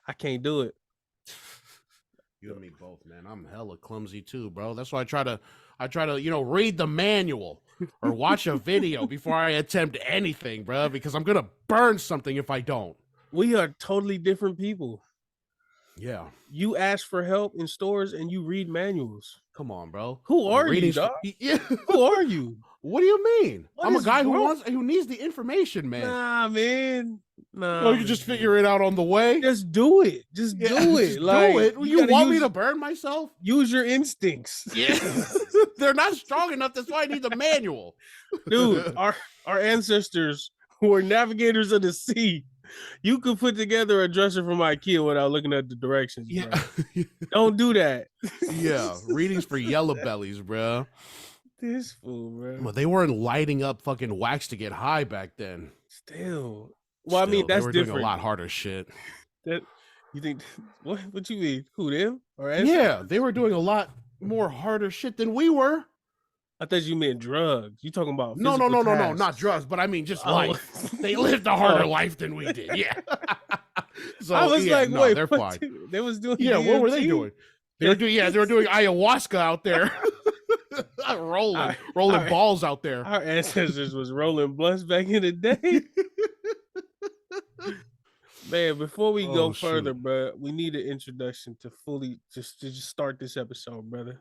I can't do it. You and me both, man. I'm hella clumsy too, bro. That's why I try to, read the manual or watch a video before I attempt anything, bro, because I'm gonna burn something if I don't. We are totally different people. Yeah. You ask for help in stores and you read manuals. Come on, bro. Who are you, dog? Yeah. Who are you? What do you mean? What I'm a is guy wrong? who needs the information, man. Nah, man. Nah. Oh, you can just figure it out on the way. Just do it. Just do it. Just like, do it. You want me to burn myself? Use your instincts. Yeah. They're not strong enough. That's why I need the manual. Dude, our ancestors who were navigators of the sea. You could put together a dresser from IKEA without looking at the directions. Yeah. Bro. Don't do that. Yeah. Readings for yellow bellies, bro. This fool, bro. Well, they weren't lighting up fucking wax to get high back then. Still. Well, I mean, that's they were different. Doing a lot harder shit. That you think? What you mean? Who, them? Or yeah, they were doing a lot more harder shit than we were. I thought you meant drugs. You talking about no, not drugs, but I mean just life. They lived a harder life than we did. Yeah. So I was like, wait, they're fine. They was doing. Yeah, DMT? What were they doing? They were doing ayahuasca out there. rolling balls out there. Our ancestors was rolling blunts back in the day. Man, before we go further, bro, we need an introduction to fully just start this episode, brother.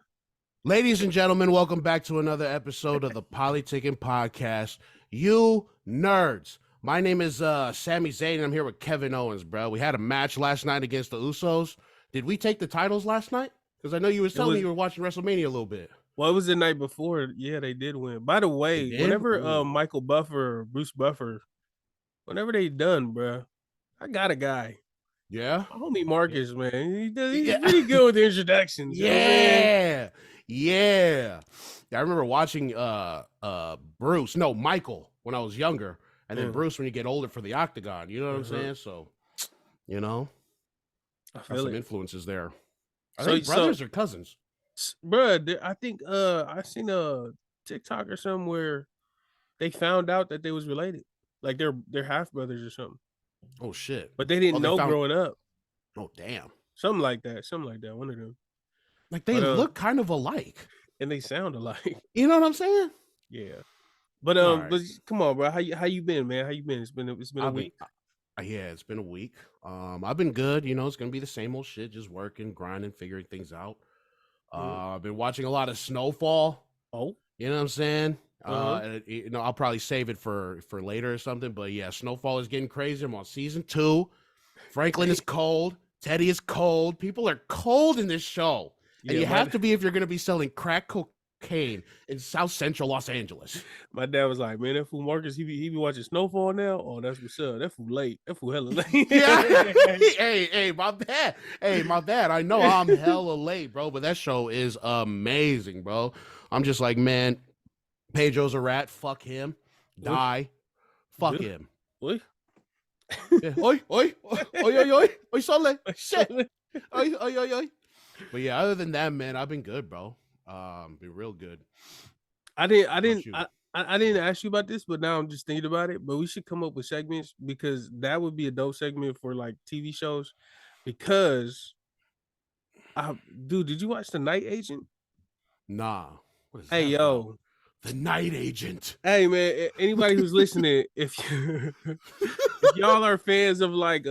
Ladies and gentlemen, welcome back to another episode of the Polytickin Podcast. You nerds. My name is Sami Zayn, and I'm here with Kevin Owens, bro. We had a match last night against the Usos. Did we take the titles last night? Because I know you was telling me you were watching WrestleMania a little bit. Well, it was the night before. Yeah, they did win. By the way, whenever Michael Buffer or Bruce Buffer, whenever they done, bro, I got a guy. Yeah? My homie Marcus, man. He's pretty good with the introductions. Yeah. Yeah. I remember watching Michael when I was younger, and then Bruce when you get older for the Octagon. You know what I'm saying? So, I feel some influences there. I think brothers or cousins. Bro, I think I seen a TikTok or something where they found out that they was related. Like they're half brothers or something. Oh shit. But they didn't know growing up. Oh damn. Something like that. One of them. Like they look kind of alike. And they sound alike. You know what I'm saying? Yeah. But but come on, bro. How you been, man? How you been? It's been a week. Yeah, it's been a week. I've been good. It's gonna be the same old shit, just working, grinding, figuring things out. I've been watching a lot of Snowfall. Oh, you know what I'm saying? I'll probably save it for later or something. But yeah, Snowfall is getting crazy. I'm on season 2. Franklin is cold. Teddy is cold. People are cold in this show, and you have to be if you're gonna be selling crack cocaine in South Central Los Angeles. My dad was like, "Man, that fool Marcus, he be watching Snowfall now. Oh, that's what's up. That fool late. That fool hella late." Yeah. hey, my bad. I know I'm hella late, bro, but that show is amazing, bro. I'm just like, man, Pedro's a rat. Fuck him. Die. Fuck him. Oi. Yeah. Oi, sole. Shit. Oi. But yeah, other than that, man, I've been good, bro. Been real good. I didn't ask you about this, but now I'm just thinking about it. But we should come up with segments because that would be a dope segment for like TV shows. Because, dude, did you watch The Night Agent? Nah. What is that, yo, The Night Agent. Hey man, anybody who's listening, if y'all are fans of like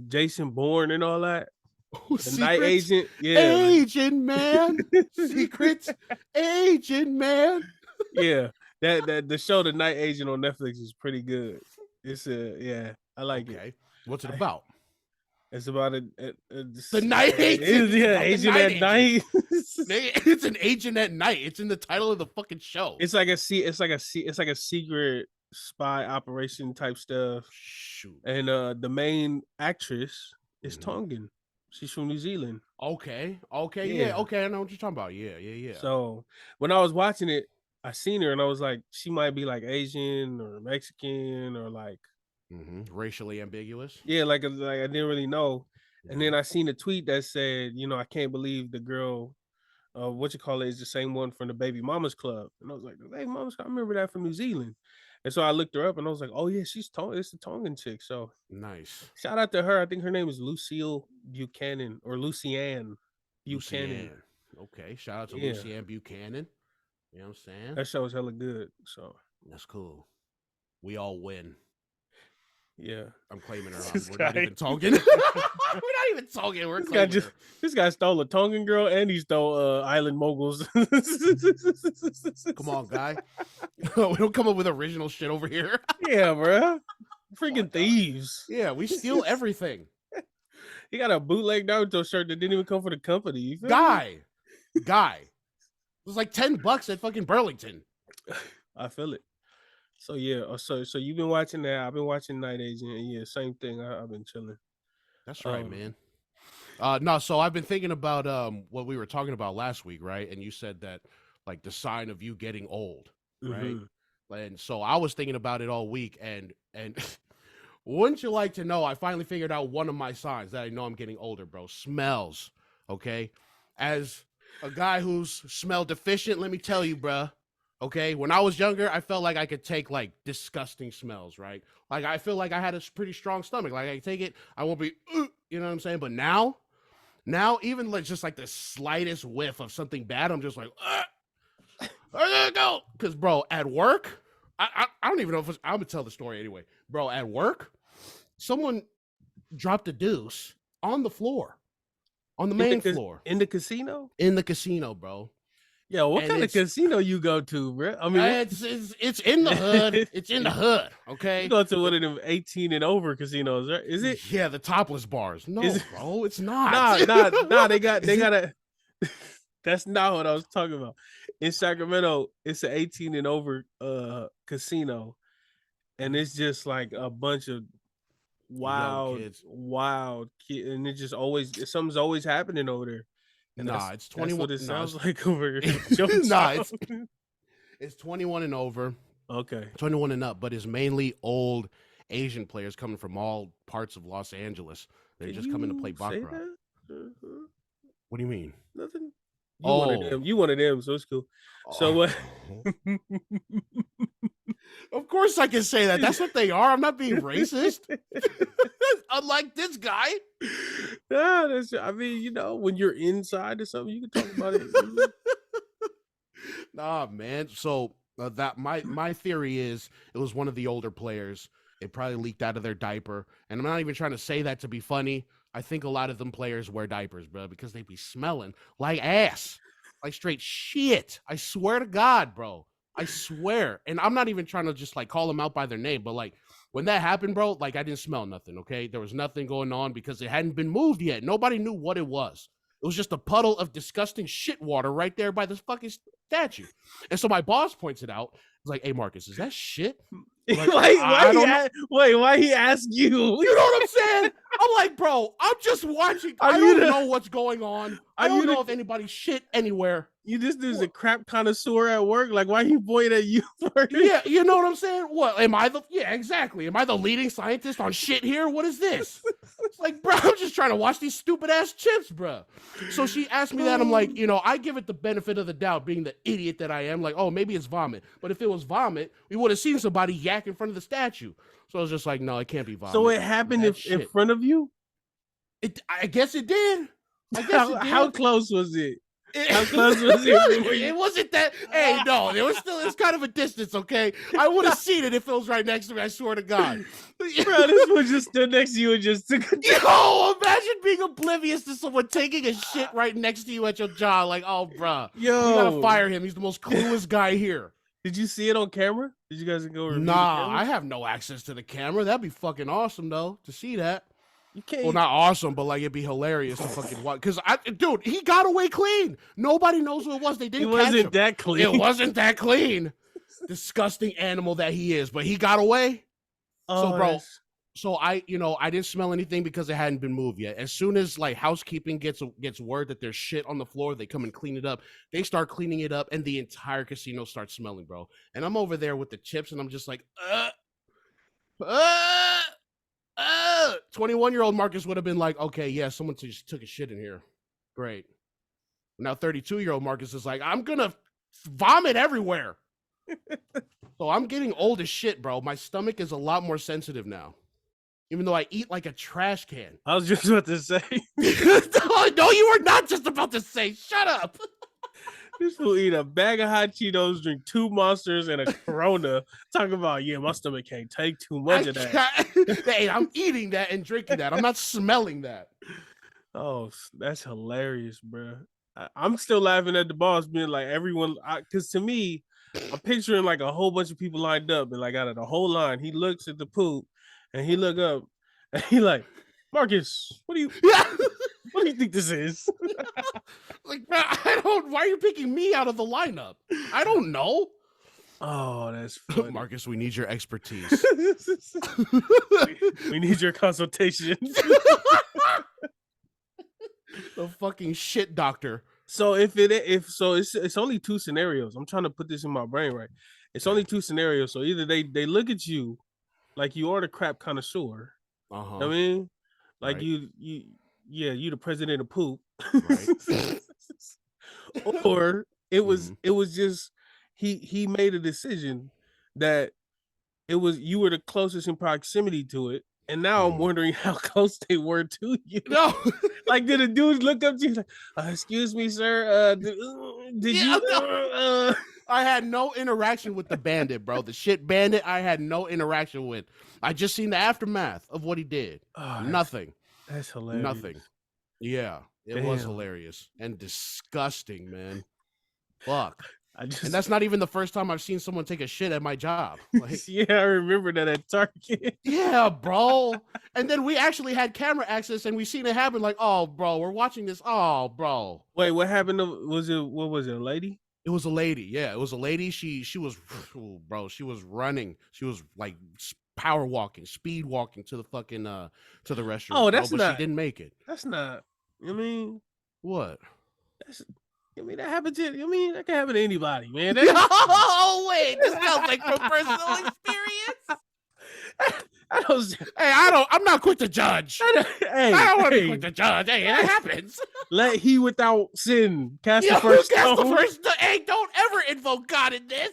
Jason Bourne and all that. The Night Agent, yeah. Agent man. Secrets Agent man. Yeah. That the show The Night Agent on Netflix is pretty good. It's I like it. What's it about? It's about the Night Agent. Yeah, Agent at Night. It's an agent at night. It's in the title of the fucking show. It's like a secret spy operation type stuff. Shoot. And the main actress is Tongan. She's from New Zealand. Okay. Yeah. Okay. I know what you're talking about. Yeah. So when I was watching it, I seen her and I was like, she might be like Asian or Mexican or like racially ambiguous. Yeah, like I didn't really know. And then I seen a tweet that said, I can't believe the girl, is the same one from the Baby Mamas Club. And I was like, the Baby Mamas Club, I remember that from New Zealand. And so I looked her up, and I was like, "Oh yeah, she's Tongan. It's the Tongan chick." So Nice. shout out to her. I think her name is Lucille Buchanan or Lucianne Buchanan. Lucianne. Okay. Shout out to Yeah, Lucianne Buchanan. You know what I'm saying? that show was hella good. So That's cool. We all win. yeah, I'm claiming her. This We're guy- not even talking. We're not even talking. We're claiming her. This guy stole a Tongan girl and he stole Island Moguls. Come on, guy. We don't come up with original shit over here. Yeah, bro. Freaking thieves. Yeah, we steal everything. He got a bootleg Naruto shirt that didn't even come from the company. You feel me? Guy. It was like $10 at fucking Burlington. I feel it. So yeah, so you've been watching that. I've been watching Night Agent. And yeah, same thing. I've been chilling. That's right, man. No, so I've been thinking about what we were talking about last week, right? And you said that like the sign of you getting old, right? And so I was thinking about it all week, and wouldn't you like to know? I finally figured out one of my signs that I know I'm getting older, bro. Smells, okay? As a guy who's smell deficient, let me tell you, bro. Okay, when I was younger, I felt like I could take like disgusting smells, right? Like I feel like I had a pretty strong stomach. Like I can take it, I won't be, you know what I'm saying? But now even like just like the slightest whiff of something bad, I'm just like, there you go. Because bro, at work, I don't even know if I'm gonna tell the story anyway. Bro, at work, someone dropped a deuce on the floor, on the main floor, in the casino. In the casino, bro. Yeah, what kind of casino you go to, bro? I mean, it's in the hood. It's in the hood. Okay, you go to one of them 18 and over casinos, right? Is it? Yeah, the topless bars. No, bro, it's not. Nah. They got a. That's not what I was talking about. In Sacramento, it's an 18 and over casino, and it's just like a bunch of wild kids, and it just something's always happening over there. And it's 21. That's what it sounds like over here. It's 21 and over. Okay, 21 and up, but it's mainly old Asian players coming from all parts of Los Angeles. They're just coming to play baccarat. What do you mean? Nothing. You one of them, so it's cool. So what? Of course I can say that. That's what they are. I'm not being racist. Unlike this guy. Yeah, I mean, you know, when you're inside or something, you can talk about it. Nah, man. So that my theory is it was one of the older players. It probably leaked out of their diaper. And I'm not even trying to say that to be funny. I think a lot of them players wear diapers, bro, because they be smelling like ass, like straight shit. I swear to God, bro. I swear. And I'm not even trying to just like call them out by their name, but like when that happened, bro, like I didn't smell nothing, okay? There was nothing going on because it hadn't been moved yet. Nobody knew what it was. It was just a puddle of disgusting shit water right there by this fucking statue. And so my boss points it out. He's like, hey, Marcus, is that shit? Like, why he ask you? You know what I'm saying? I'm like, bro, I'm just watching. I don't know what's going on. I don't know if anybody shit anywhere. You just there's a crap connoisseur at work. Like, why he pointing at you for it? Yeah, you know what I'm saying? What am I exactly. Am I the leading scientist on shit here? What is this? It's like, bro, I'm just trying to watch these stupid ass chips, bro. So she asked me that. I'm like, you know, I give it the benefit of the doubt, being the idiot that I am. Like, oh, maybe it's vomit. But if it was vomit, we would have seen somebody yak in front of the statue. So I was just like, no, it can't be vomit. So it happened in front of you? I guess it did. How close was it? How close was it? It wasn't that. Hey, no, it's kind of a distance, okay? I would have seen it if it was right next to me, I swear to God. Bro, this one just stood next to you and just took a Yo, imagine being oblivious to someone taking a shit right next to you at your job. Like, oh, bro, you gotta fire him. He's the most clueless guy here. Did you see it on camera? Did you guys go review Nah, I have no access to the camera. That'd be fucking awesome, though, to see that. You can't. Well, not awesome, but like it'd be hilarious to fucking watch. Because dude, he got away clean. Nobody knows who it was. They didn't. It wasn't that clean. It wasn't that clean. Disgusting animal that he is, but he got away. So, bro. So I didn't smell anything because it hadn't been moved yet. As soon as like housekeeping gets word that there's shit on the floor, they come and clean it up. They start cleaning it up, and the entire casino starts smelling, bro. And I'm over there with the chips, and I'm just like, 21-year-old Marcus would have been like, okay, yeah, someone just took a shit in here. Great. Now 32-year-old Marcus is like, I'm gonna vomit everywhere. So I'm getting old as shit, bro. My stomach is a lot more sensitive now. Even though I eat like a trash can. I was just about to say. No, you were not just about to say. Shut up. This fool eat a bag of hot Cheetos, drink 2 Monsters and a Corona. Talking about, yeah, my stomach can't take too much of that. Hey, I'm eating that and drinking that. I'm not smelling that. Oh, that's hilarious, bro. I'm still laughing at the boss being like everyone, because to me, I'm picturing like a whole bunch of people lined up and like out of the whole line, he looks at the poop and he look up and he like, Marcus, what do you think this is? Like, bro, why are you picking me out of the lineup? I don't know. Oh, that's funny. Marcus, we need your expertise. we need your consultation. The fucking shit doctor. So it's only 2 scenarios. I'm trying to put this in my brain right. It's only 2 scenarios. So either they look at you like you are the crap connoisseur. Uh-huh. I mean, like right. you the president of poop. Right. Or it was just he made a decision that it was you were the closest in proximity to it. And now I'm wondering how close they were to you. No, like did a dude look up to you like, excuse me, sir? Did you? No. I had no interaction with the bandit, bro. The shit bandit, I had no interaction with. I just seen the aftermath of what he did. Nothing. That's hilarious. Nothing. Yeah, it was hilarious and disgusting, man. Fuck. And that's not even the first time I've seen someone take a shit at my job. Like, yeah, I remember that at Target. Yeah, bro. And then we actually had camera access and we seen it happen. Like, oh, bro, we're watching this. Oh, bro. Wait, what happened? What was it? A lady? It was a lady. Yeah, it was a lady. She was, bro. She was running. She was like power walking, speed walking to the fucking to the restroom. Oh, that's not. She didn't make it. That's not. I mean, what? I mean, that happened to. I mean, that can happen to anybody, man. Oh wait, this sounds like from personal experience. I'm not quick to judge. I don't want to be quick to judge. Hey, that happens. Let he without sin cast the first stone. Hey, don't ever invoke God in this.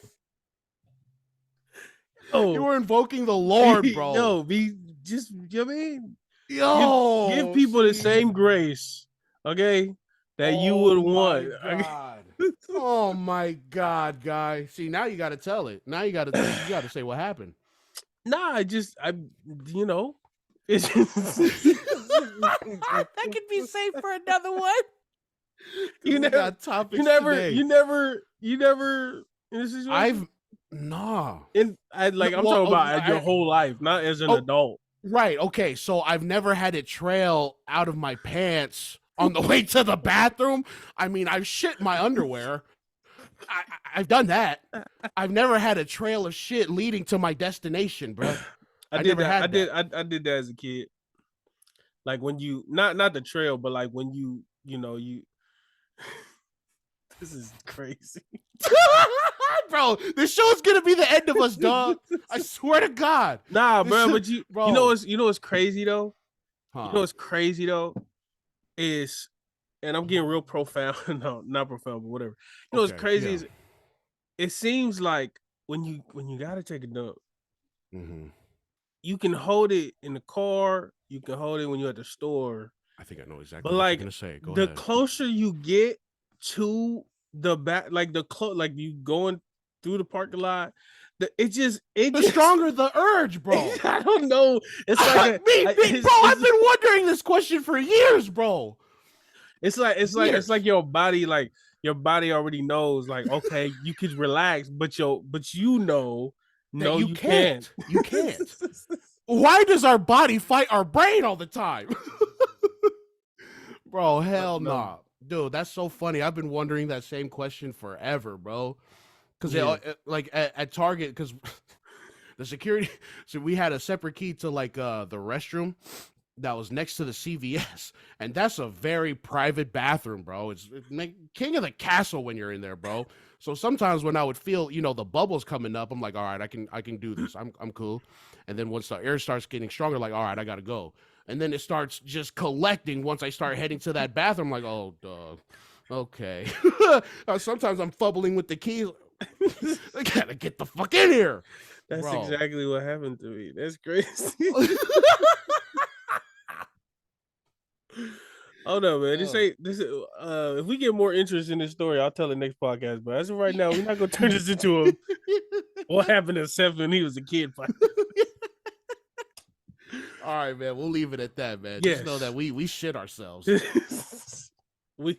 Oh, you were invoking the Lord, bro. Yo, you know what I mean? Yo, give people the same grace, okay? That you would want. Oh my God, guy. See, now you got to tell it. Now you got to say what happened. Nah, you know. That could be safe for another one. You never. In this situation? Nah. I'm talking about your whole life, not as an adult. Right. Okay. So I've never had it trail out of my pants on the way to the bathroom. I mean, I've shit my underwear. I've done that. I've never had a trail of shit leading to my destination, bro. I did that as a kid. Like when you not the trail, but like when you this is crazy. Bro, this show's gonna be the end of us, dog. I swear to God. Nah, bro, but you know what's crazy though? Huh. You know what's crazy though? Is, and I'm getting real profound. No, not profound, but whatever. You know what's crazy is it seems like when you gotta take a dump, you can hold it in the car, you can hold it when you're at the store. I think I know exactly what you're gonna say. Go ahead. The closer you get to the back, like you going through the parking lot, the stronger the urge, bro. I don't know. It's like bro. I've been wondering this question for years, bro. It's like your body, like your body already knows, like, okay, you could relax, but you know, no, you can't. You can't. Why does our body fight our brain all the time? Bro, hell no. Nah. Dude, that's so funny. I've been wondering that same question forever, bro. Because like at Target, because the security, so we had a separate key to like the restroom that was next to the CVS, and that's a very private bathroom, bro. It's king of the castle when you're in there, bro. So sometimes when I would feel, the bubbles coming up, I'm like, all right, I can do this. I'm cool. And then once the air starts getting stronger, like, all right, I gotta go. And then it starts just collecting once I start heading to that bathroom. I'm like, oh, dog. Okay. Sometimes I'm fumbling with the keys. I gotta get the fuck in here. That's Bro. exactly what happened to me. That's crazy. Oh no, man. This ain't this. If we get more interest in this story, I'll tell the next podcast. But as of right now, we're not gonna turn this into a what happened to Sefa when he was a kid fight. All right, man. We'll leave it at that, man. Yes. Just know that we shit ourselves. We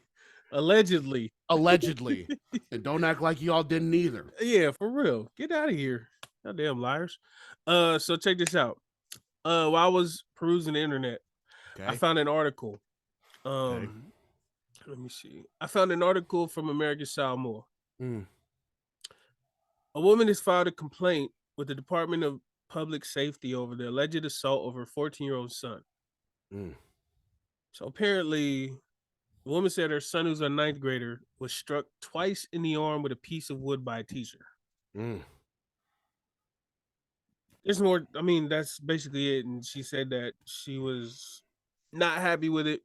allegedly. And don't act like y'all didn't either. Yeah, for real. Get out of here. Goddamn liars. So check this out. While I was perusing the internet, I found an article. Let me see. I found an article from American Samoa. A woman has filed a complaint with the Department of Public Safety over the alleged assault of her 14-year-old son. So apparently, the woman said her son, who's a 9th grader, was struck twice in the arm with a piece of wood by a teacher. There's more. I mean, that's basically it. And she said that she was not happy with it.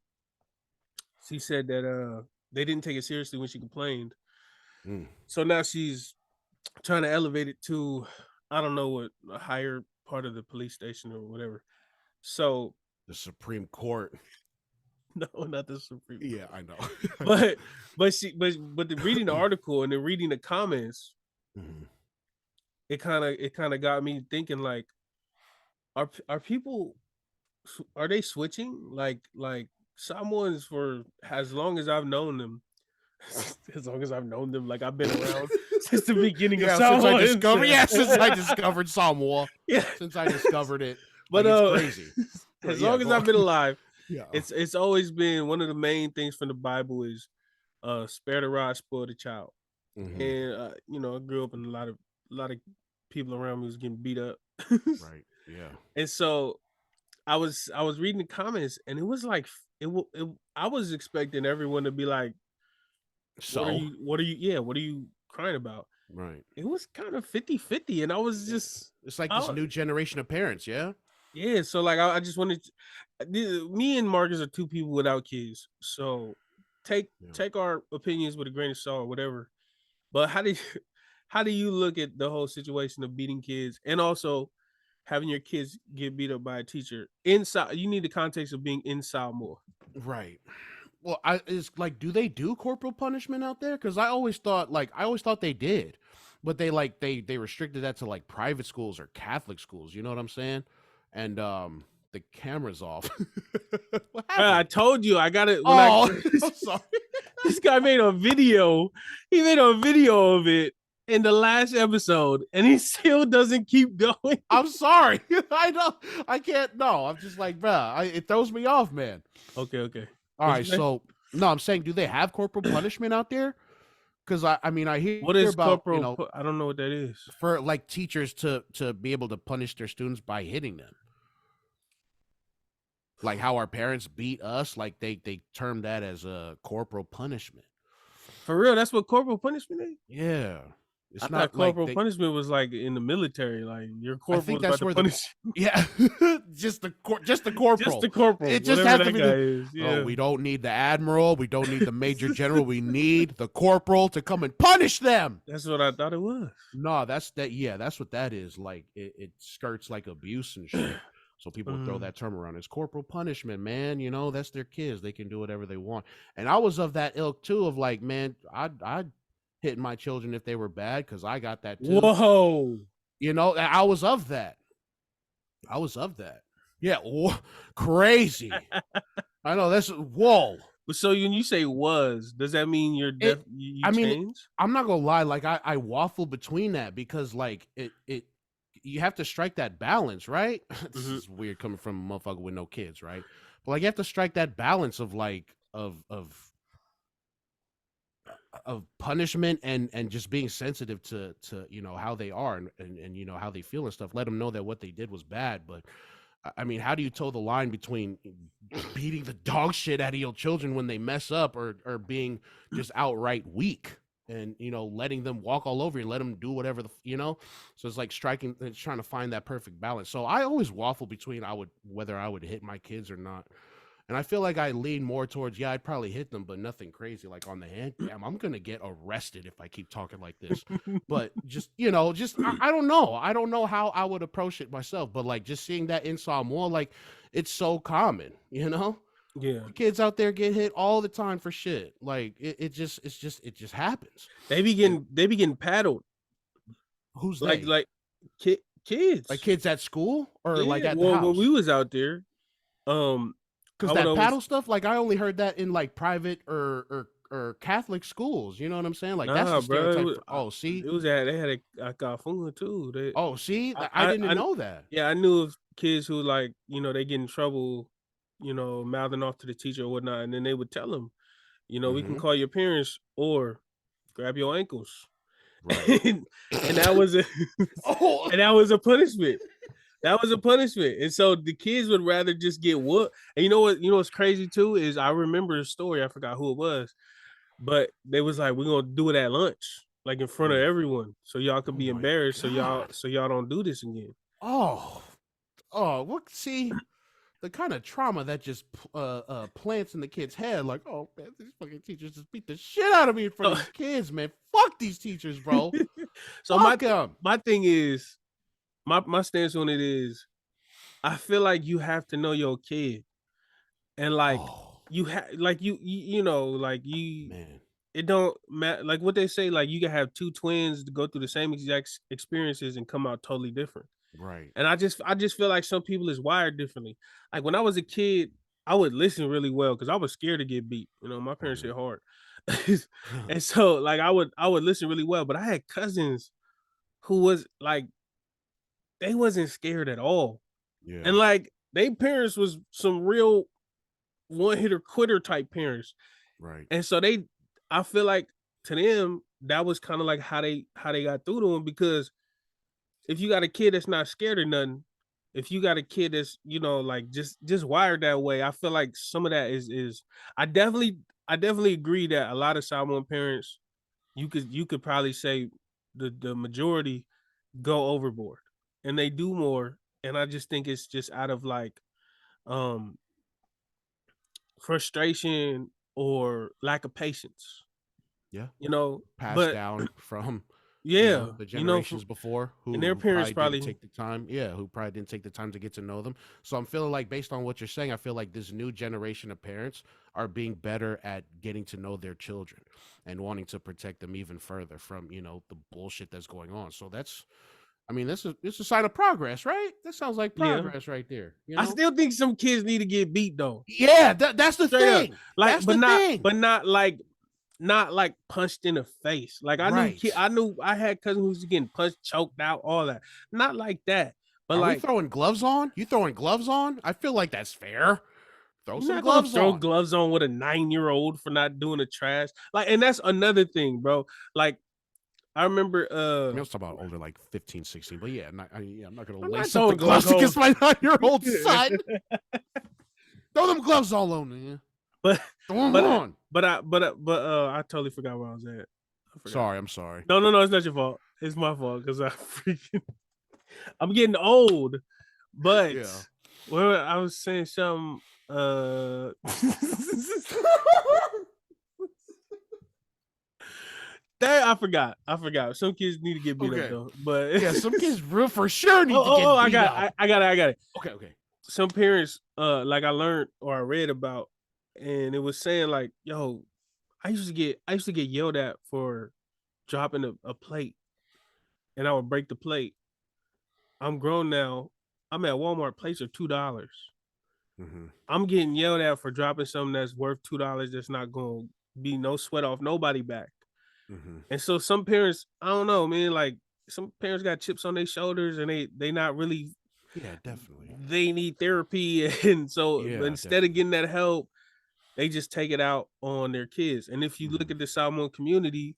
She said that they didn't take it seriously when she complained. So now she's trying to elevate it to, I don't know what, a higher part of the police station or whatever. So the Supreme Court. No, not the Supreme Court. Yeah, I know. but reading the article and then reading the comments, it kind of got me thinking, like, are people, are they switching? Like Samoans, for as long as I've known them, like I've been around since the beginning of Samoa. Since I discovered Samoa. Yeah. Since I discovered it. But like, it's crazy. As long as I've been alive, it's always been one of the main things from the Bible is spare the rod, spoil the child. And I grew up in a lot of people around me was getting beat up. Right. Yeah. And so I was reading the comments, and it was like I was expecting everyone to be like, so what are you crying about? Right. It was kind of 50-50, and I was just, it's like this new generation of parents. Yeah. So like I just wanted me and Marcus are two people without kids, so take our opinions with a grain of salt or whatever. But how do you look at the whole situation of beating kids, and also having your kids get beat up by a teacher inside? You need the context of being inside more. Right. Well, it's like, do they do corporal punishment out there? Because I always thought they did, but they restricted that to like private schools or Catholic schools. You know what I'm saying? And the camera's off. I told you I got it. I'm sorry. This guy made a video. He made a video of it in the last episode, and he still doesn't keep going. I'm sorry. I know. I can't. No, I'm just like, bruh, it throws me off, man. Okay. All right. So, no, I'm saying, do they have corporal punishment out there? Because I hear what is about corporal. I don't know what that is. For like teachers to be able to punish their students by hitting them. Like how our parents beat us, like they term that as a corporal punishment. For real, that's what corporal punishment is? Yeah. I thought corporal punishment was like in the military, like your corporal is about to punish you. Yeah. just the corporal. Just the corporal. It just has to be we don't need the admiral, we don't need the major general, we need the corporal to come and punish them. That's what I thought it was. No, that's what that is. Like it skirts like abuse and shit. So people throw that term around. It's corporal punishment, man. You know, that's their kids. They can do whatever they want. And I was of that ilk too, of like, man, I'd hit my children if they were bad, because I got that too. Whoa. You know, I was of that. Yeah. Crazy. I know that's whoa. So when you say was, does that mean you changed? I'm not gonna lie, like I waffle between that, because like it you have to strike that balance, right? This is weird coming from a motherfucker with no kids, right? But like you have to strike that balance of like of punishment and just being sensitive to how they are and how they feel and stuff. Let them know that what they did was bad. But I mean, how do you toe the line between beating the dog shit out of your children when they mess up, or being just outright weak and letting them walk all over you and let them do whatever so it's like trying to find that perfect balance. So I always waffle between whether I would hit my kids or not. And I feel like I lean more towards, yeah, I'd probably hit them, but nothing crazy like on the hand. Damn, I'm gonna get arrested if I keep talking like this. But just I don't know. I don't know how I would approach it myself. But like just seeing that in Samoa, like it's so common, you know? Yeah. Kids out there get hit all the time for shit. Like it just happens. They be getting paddled. Who's like they? Kids. Like kids at school or like at the well, when house? we was out there, Because that paddle stuff, like I only heard that in like private or Catholic schools. You know what I'm saying? Like that's the stereotype. It was at they had a Kafuna too. I didn't know that. Yeah, I knew of kids who like they get in trouble, mouthing off to the teacher or whatnot, and then they would tell them, we can call your parents or grab your ankles. Right. and that was a and that was a punishment. That was a punishment. And so the kids would rather just get whooped. And you know what's crazy too is I remember a story, I forgot who it was, but they was like, we're gonna do it at lunch, like in front of everyone. So y'all could be embarrassed. So y'all don't do this again. What see the kind of trauma that just plants in the kid's head, like, oh man, these fucking teachers just beat the shit out of me in front of these kids, man. Fuck these teachers, bro. So my thing is, my stance on it is, I feel like you have to know your kid, and like you have, like you know, like you, man. It don't matter, like what they say, like you can have two twins to go through the same exact experiences and come out totally different. Right. And I just feel like some people is wired differently. Like when I was a kid, I would listen really well because I was scared to get beat. My parents hit hard. And so like I would listen really well. But I had cousins who was like, they wasn't scared at all. Yeah. And like their parents was some real one-hitter quitter type parents. Right. And so I feel like to them, that was kind of like how they got through to them, because if you got a kid that's not scared of nothing, if you got a kid that's, like just wired that way, I feel like some of that is I definitely agree that a lot of Samoan parents, you could probably say the majority go overboard and they do more. And I just think it's just out of like frustration or lack of patience. Yeah. Passed down from the generations before, who and their parents probably didn't take the time. Yeah, who probably didn't take the time to get to know them. So I'm feeling like, based on what you're saying, I feel like this new generation of parents are being better at getting to know their children and wanting to protect them even further from the bullshit that's going on. So that's, I mean, this is a sign of progress, right? That sounds like progress right there. I still think some kids need to get beat though. Yeah, that's the thing. Like, that's not like punched in the face. Like I knew I had cousins who was getting punched, choked out, all that. Not like that. But are we throwing gloves on? You throwing gloves on? I feel like that's fair. Throw some gloves on. Throw gloves on with a 9-year-old for not doing the trash. Like, and that's another thing, bro. Like, I remember I was talking about older, like 15, 16, but yeah, I'm not gonna lace up the gloves against my 9-year-old son. Throw them gloves all on, man. But I totally forgot where I was at. I'm sorry. No, it's not your fault. It's my fault because I'm getting old. But well, I was saying something. I forgot. Some kids need to get beat up though. But yeah, some kids real for sure need to get beat up. I got it. Okay. Some parents, like I learned or I read about, and it was saying like, yo, I used to get yelled at for dropping a plate, and I would break the plate. I'm grown now. I'm at Walmart. Plates are $2. Mm-hmm. I'm getting yelled at for dropping something that's worth $2. That's not going to be no sweat off nobody back. Mm-hmm. And so some parents, I don't know, man. Like some parents got chips on their shoulders, and they not really. Yeah, definitely. They need therapy, and so instead of getting that help, they just take it out on their kids. And if you look at the Samoan community,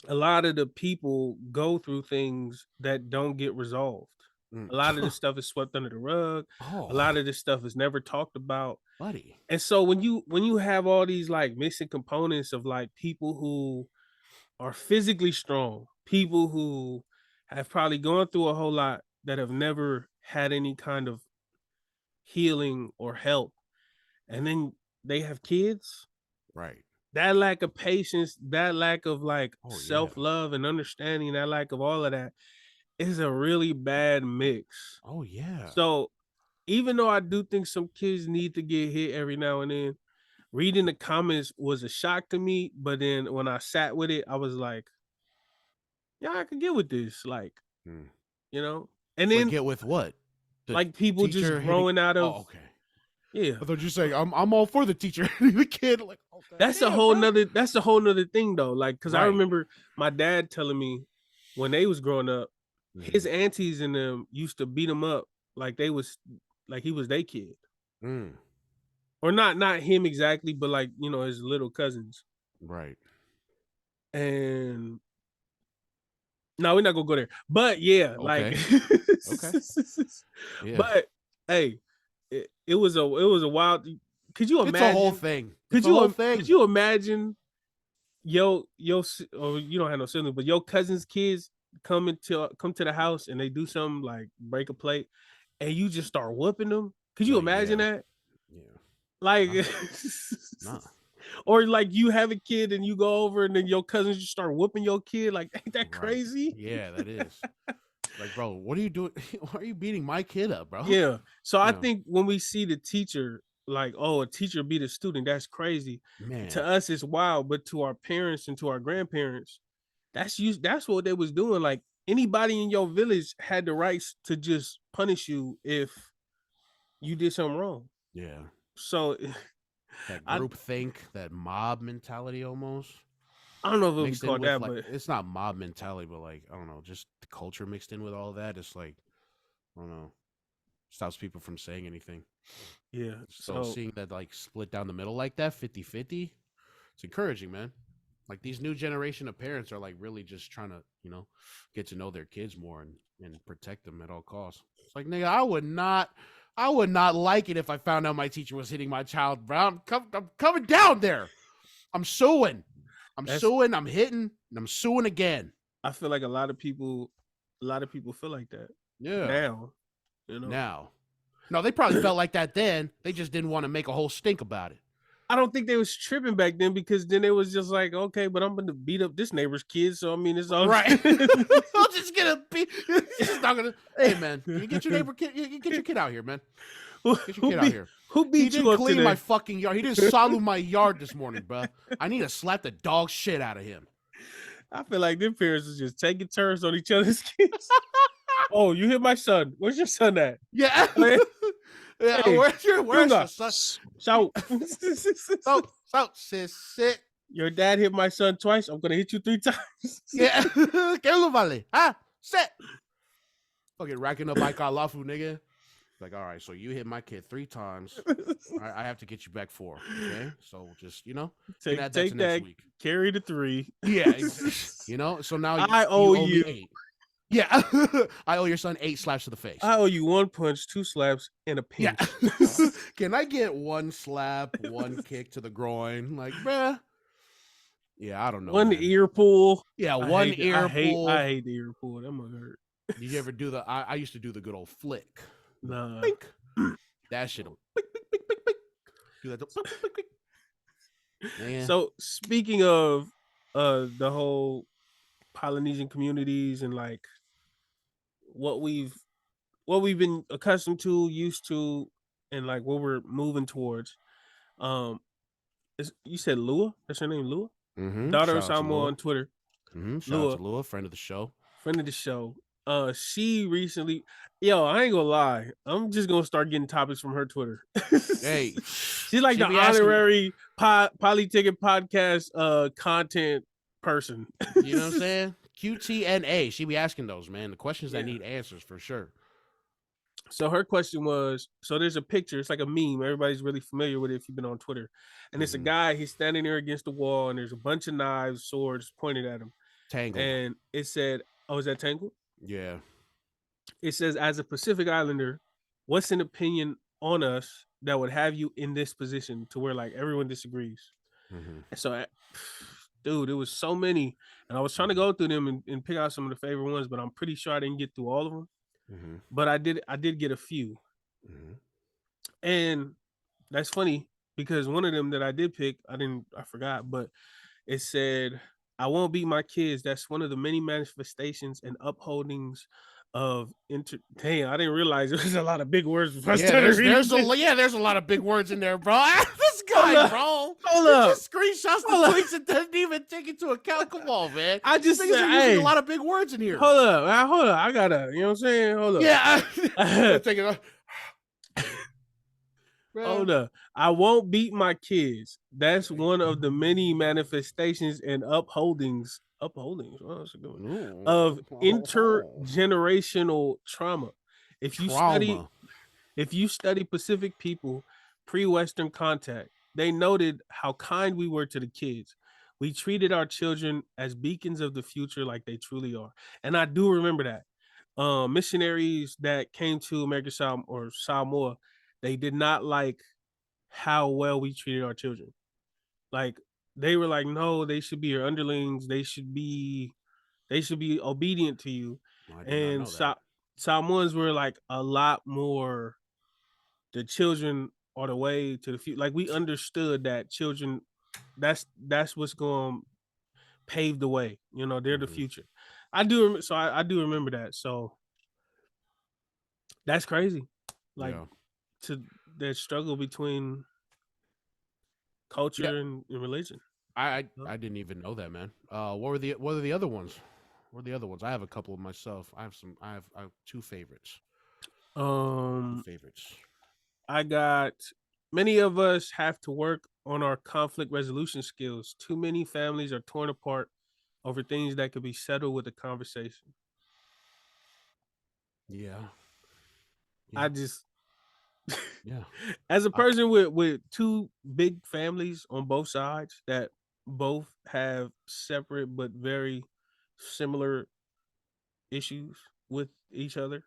a lot of the people go through things that don't get resolved. A lot of this stuff is swept under the rug. A lot of this stuff is never talked about, buddy. And so when you have all these like missing components of like people who are physically strong, people who have probably gone through a whole lot that have never had any kind of healing or help, and then they have kids. Right. That lack of patience, that lack of like Oh yeah. self-love and understanding, that lack of all of that is a really bad mix. Oh yeah. So even though I do think some kids need to get hit every now and then, reading the comments was a shock to me. But then when I sat with it, I was like, yeah, I could get with this. Like, you know, and But then get with what? The like people just teacher hitting. growing out of. Oh, okay. Yeah. I thought you saying I'm all for the teacher hitting the kid. Like, oh, that's a whole nother. That's a whole nother thing though. Like, because I remember my dad telling me when they was growing up, his aunties and them used to beat him up like they was like he was their kid. Or not him exactly, but like, you know, his little cousins. Right. And no, we're not gonna go there. But yeah, like okay. Yeah. But hey, it was a wild. Could you imagine? It's a whole thing. Could you imagine or you don't have no siblings, but your cousin's kids come to the house and they do something like break a plate and you just start whooping them? Could you imagine that? Yeah. Like nah. Or like you have a kid and you go over and then your cousins just start whooping your kid. Like, ain't that crazy? Yeah, that is. Like, bro, what are you doing? Why are you beating my kid up, bro? Yeah. So I think when we see the teacher, like, oh, a teacher beat a student, that's crazy. Man. To us, it's wild, but to our parents and to our grandparents, that's what they was doing. Like, anybody in your village had the rights to just punish you if you did something wrong. Yeah. So that group think, that mob mentality almost. I don't know if it would be called that, like, but it's not mob mentality, but like, I don't know, just the culture mixed in with all that. It's like, I don't know, stops people from saying anything. Yeah. So seeing that like split down the middle like that, 50-50, it's encouraging, man. Like these new generation of parents are like really just trying to, you know, get to know their kids more and protect them at all costs. It's like, nigga, I would not like it if I found out my teacher was hitting my child, bro. I'm coming down there. I'm suing. I'm hitting, and I'm suing again. I feel like a lot of people feel like that. Yeah. Now, you know. Now. No, they probably felt like that then. They just didn't want to make a whole stink about it. I don't think they was tripping back then because then it was just like, okay, but I'm going to beat up this neighbor's kids. So, I mean, it's all right. I'll just get a beat. Just not gonna. Hey, man, you get your neighbor kid. You get your kid out here, man. Get your kid out here. Who beat you up today? He didn't clean my fucking yard. He didn't salu my yard this morning, bro. I need to slap the dog shit out of him. I feel like them parents is just taking turns on each other's kids. Oh, you hit my son. Where's your son at? Yeah. Yeah, hey, where's the son? So, sit. Your dad hit my son twice. I'm gonna hit you 3 times. Yeah. Que lo vale? Sit. Fucking racking up like Alafu, nigga. Like, all right, so you hit my kid 3 times. I have to get you back 4. Okay, so just take that next week. Carry the 3. Yeah, you know. So now I owe you 8. Yeah, I owe your son 8 slaps to the face. I owe you 1 punch, 2 slaps, and a pinch. Yeah. Can I get 1 slap, 1 kick to the groin? Like, bruh. Yeah, I don't know. 1 ear pull. Yeah, 1 ear pull. I hate the ear pull. That must hurt. Did you ever do the? I used to do the good old flick. Nah. Bink. That shit. Bink. Do that. Bink. So speaking of the whole Polynesian communities and like what we've been accustomed to, used to, and like what we're moving towards. You said Lua? That's her name, Lua? Mm-hmm. Daughter of Samoa on Twitter. Mm-hmm. Shout out to Lua, friend of the show. She recently, I ain't gonna lie, I'm just gonna start getting topics from her Twitter. Hey, she's like the honorary Polytickin Podcast content person. You know what I'm saying? QTNA. She be asking those, man. The questions that need answers for sure. So her question was, so there's a picture, it's like a meme, everybody's really familiar with it if you've been on Twitter. And it's a guy, he's standing there against the wall, and there's a bunch of knives, swords pointed at him. Tangled. And it said, oh, is that Tangled? Yeah. It says, as a Pacific Islander, what's an opinion on us that would have you in this position to where like everyone disagrees? And so, dude, it was so many. And I was trying to go through them and pick out some of the favorite ones, but I'm pretty sure I didn't get through all of them. But I did get a few. And that's funny. because one of them that I did pick, I forgot, but it said, I won't beat my kids. That's one of the many manifestations and upholdings of Damn, I didn't realize there was a lot of big words before I started reading. There's a lot of big words in there, bro. This Hold guy, up. bro. Hold up. Just screenshots the tweets and doesn't even take into account. Come on, man. I just These are using a lot of big words in here. Hold up. I gotta, you know what I'm saying? Hold up. Yeah. Take it. Hold up. I won't beat my kids. That's one of the many manifestations and upholdings. Upholdings. Well, that's a good one. Of intergenerational trauma. If you study Pacific people pre-Western contact, they noted how kind we were to the kids. We treated our children as beacons of the future like they truly are. And I do remember that. Missionaries that came to American Samoa, they did not like how well we treated our children. Like, they were like, no, they should be your underlings. They should be obedient to you. And Samoans were like a lot more, the children are the way to the future. Like, we understood that children, that's what's going to pave the way. You know, they're the future. I do remember that. So that's crazy. Like, to that struggle between culture and religion. I didn't even know that, man. What are the other ones? What are the other ones? I have a couple of myself. I have 2 favorites. I got, many of us have to work on our conflict resolution skills. Too many families are torn apart over things that could be settled with a conversation. Yeah. I just, as a person with 2 big families on both sides that both have separate but very similar issues with each other.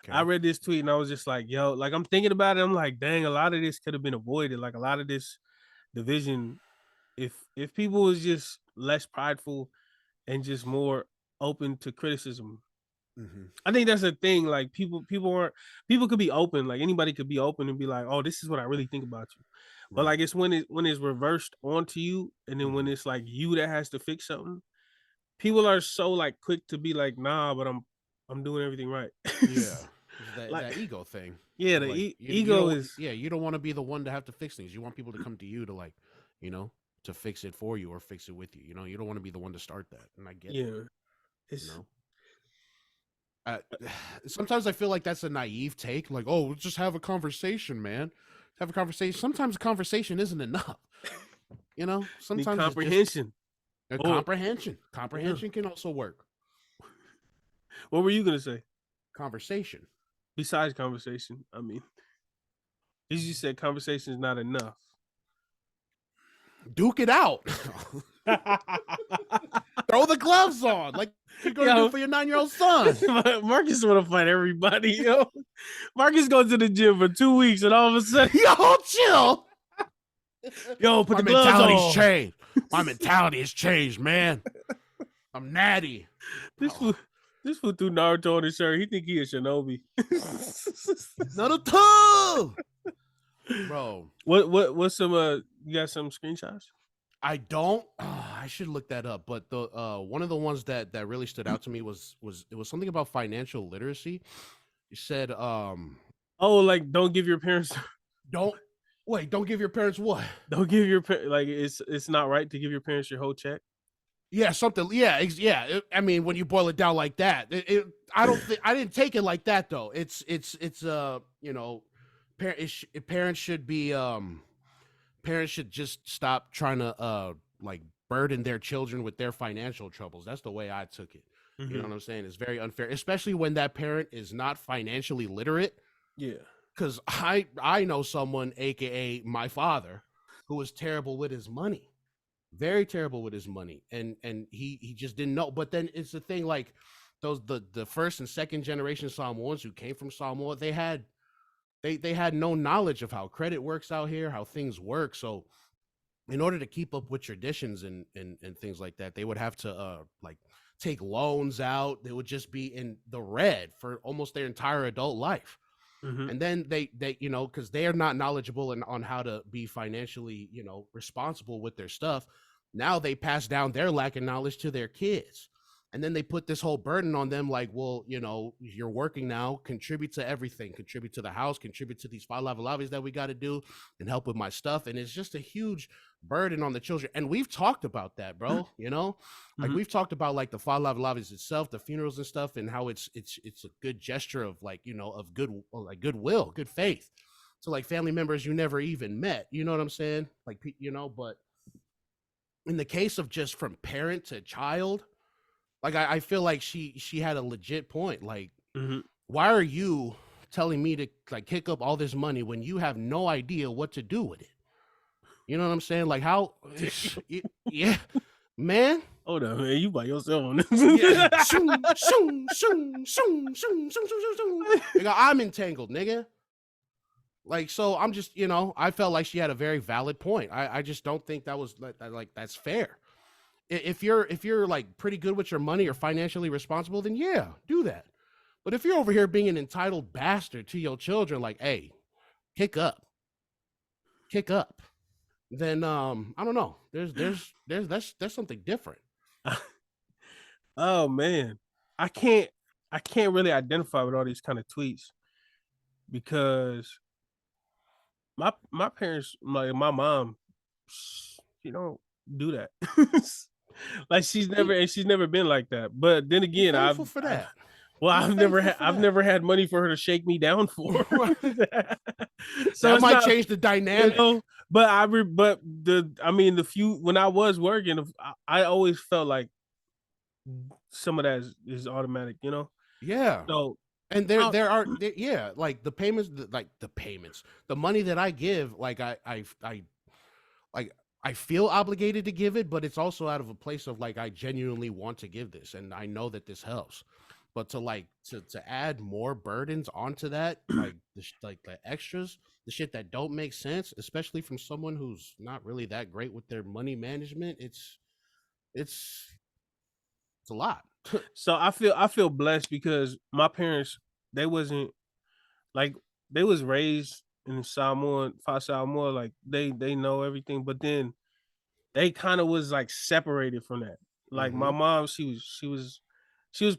Okay. I read this tweet and I was just like, yo, like, I'm thinking about it. I'm like, dang, a lot of this could have been avoided. Like, a lot of this division, if people was just less prideful and just more open to criticism. I think that's a thing. Like, people could be open. Like, anybody could be open and be like, oh, this is what I really think about you. Right. But like, it's when it's reversed onto you, and then when it's like you that has to fix something, people are so like quick to be like, nah, but I'm doing everything right. Yeah. That ego thing. Yeah, the ego is. Yeah, you don't want to be the one to have to fix things. You want people to come to you to, like, you know, to fix it for you or fix it with you. You know, you don't want to be the one to start that. And I get it. Yeah. You know? Sometimes I feel like that's a naive take. Like, oh, let's just have a conversation, man. Have a conversation. Sometimes a conversation isn't enough. You know, sometimes comprehension. Comprehension can also work. What were you gonna say? Conversation. Besides conversation, I mean, you said conversation is not enough. Duke it out. Throw the gloves on, like you're gonna do for your 9-year-old son. Marcus want to fight everybody, yo. Marcus goes to the gym for 2 weeks, and all of a sudden, yo, chill. Yo, put the gloves on. Changed. My mentality has changed, man. I'm natty. This fool threw Naruto on his shirt. He think he a shinobi. Naruto, bro. What's some? You got some screenshots? I don't. I should look that up. But the one of the ones that really stood out to me was it was something about financial literacy. You said, like, don't give your parents. Don't give your parents what? Don't give your like, it's not right to give your parents your whole check. Yeah, something. Yeah. I mean, when you boil it down like that, I don't think I didn't take it like that though. It's you know, parents should be parents should just stop trying to like burden their children with their financial troubles. That's the way I took it. You know what I'm saying? It's very unfair, especially when that parent is not financially literate. Yeah. Because I know someone, aka my father, who was terrible with his money. Very terrible with his money. And he just didn't know. But then it's the thing, like the first and second generation Samoans who came from Samoa, they had no knowledge of how credit works out here, how things work. So in order to keep up with traditions and things like that, they would have to like take loans out. They would just be in the red for almost their entire adult life. And then they because they are not knowledgeable on how to be financially, responsible with their stuff. Now they pass down their lack of knowledge to their kids. And then they put this whole burden on them, like, well, you're working now, contribute to everything, contribute to the house, contribute to these 5 lavis that we got to do, and help with my stuff. And it's just a huge burden on the children. And we've talked about that, bro. Like we've talked about like the 5 lavis itself, the funerals and stuff, and how it's a good gesture of like, of goodwill, good faith. So like family members you never even met, you know what I'm saying? Like, but in the case of just from parent to child, like I feel like she had a legit point. Like, why are you telling me to like kick up all this money when you have no idea what to do with it? You know what I'm saying? Like how, yeah, man. Hold on, man. You by yourself on this. Yeah. Nigga, I'm entangled, nigga. Like, so I'm just, I felt like she had a very valid point. I just don't think that was like that's fair. If you're like pretty good with your money or financially responsible, then yeah, do that. But if you're over here being an entitled bastard to your children, like, hey, kick up, then I don't know. There's something different. Oh man, I can't really identify with all these kind of tweets because my parents, like my mom, she don't do that. Like she's never been like that. But then again, I'm thankful for that. I've never had money for her to shake me down for. So that might change the dynamic. But the few when I was working, I always felt like some of that is automatic, Yeah. So and there are like the payments, the money that I give, like I feel obligated to give it, but it's also out of a place of like I genuinely want to give this, and I know that this helps. But to add more burdens onto that, like the extras, the shit that don't make sense, especially from someone who's not really that great with their money management, it's a lot. So I feel blessed because my parents, they wasn't like, they was raised in Samoa, like they know everything, but then they kind of was like separated from that. Like my mom, she was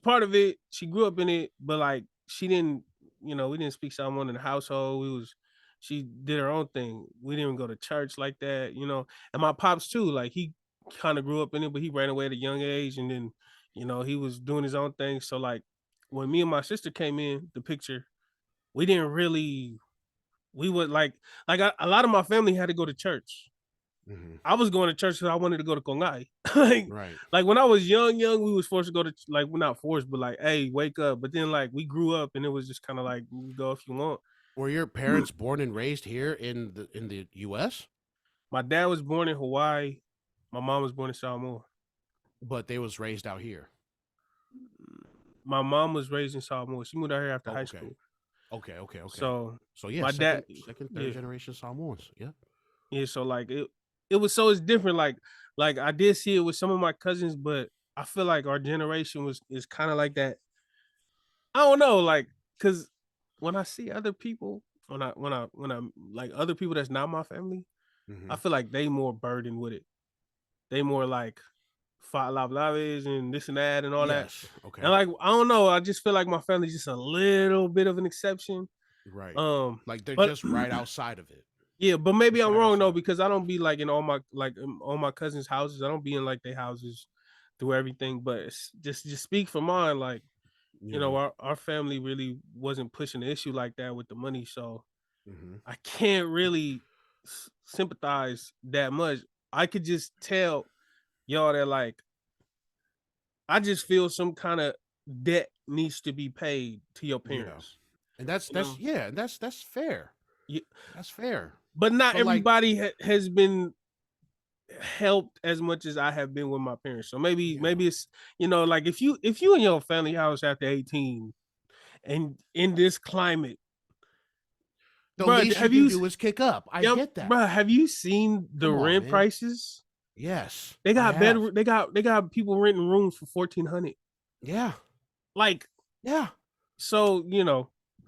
part of it. She grew up in it, but like she didn't, we didn't speak Samoan in the household. She did her own thing. We didn't even go to church like that, And my pops too, like he kind of grew up in it, but he ran away at a young age, and then, he was doing his own thing. So like when me and my sister came in the picture, we didn't really, we would like a lot of my family had to go to church. I was going to church because I wanted to go to Kongai. Like when I was young, we was forced to go to, like, we're not forced, but like, hey, wake up. But then like we grew up and it was just kind of like, you go if you want. Were your parents born and raised here in the US? My dad was born in Hawaii. My mom was born in Samoa. But they was raised out here. My mom was raised in Samoa. She moved out here after high school. Okay. So yeah, my second, third generation Samoans. Yeah. Yeah, so like it's different. Like I did see it with some of my cousins, but I feel like our generation is kind of like that. I don't know, like, cause when I see other people, when I like other people that's not my family, I feel like they more burdened with it. They more like laves and this and that and all that. Okay. And like I don't know, I just feel like my family's just a little bit of an exception. Right. Like they're just right outside of it. Yeah, but maybe I'm wrong though, because I don't be like in all my cousins' houses. I don't be in like their houses through everything. But it's just speak for mine. Like, our family really wasn't pushing the issue like that with the money, so I can't really sympathize that much. I could just tell y'all that like I just feel some kind of debt needs to be paid to your parents, and that's fair. Yeah, that's fair. But not everybody has been helped as much as I have been with my parents. So maybe it's, like if you in your family house after 18 and in this climate, the least you can do is kick up. I get that. Bro, have you seen the rent prices? Yes. They got better. They got people renting rooms for $1,400. Yeah. Like, yeah. So,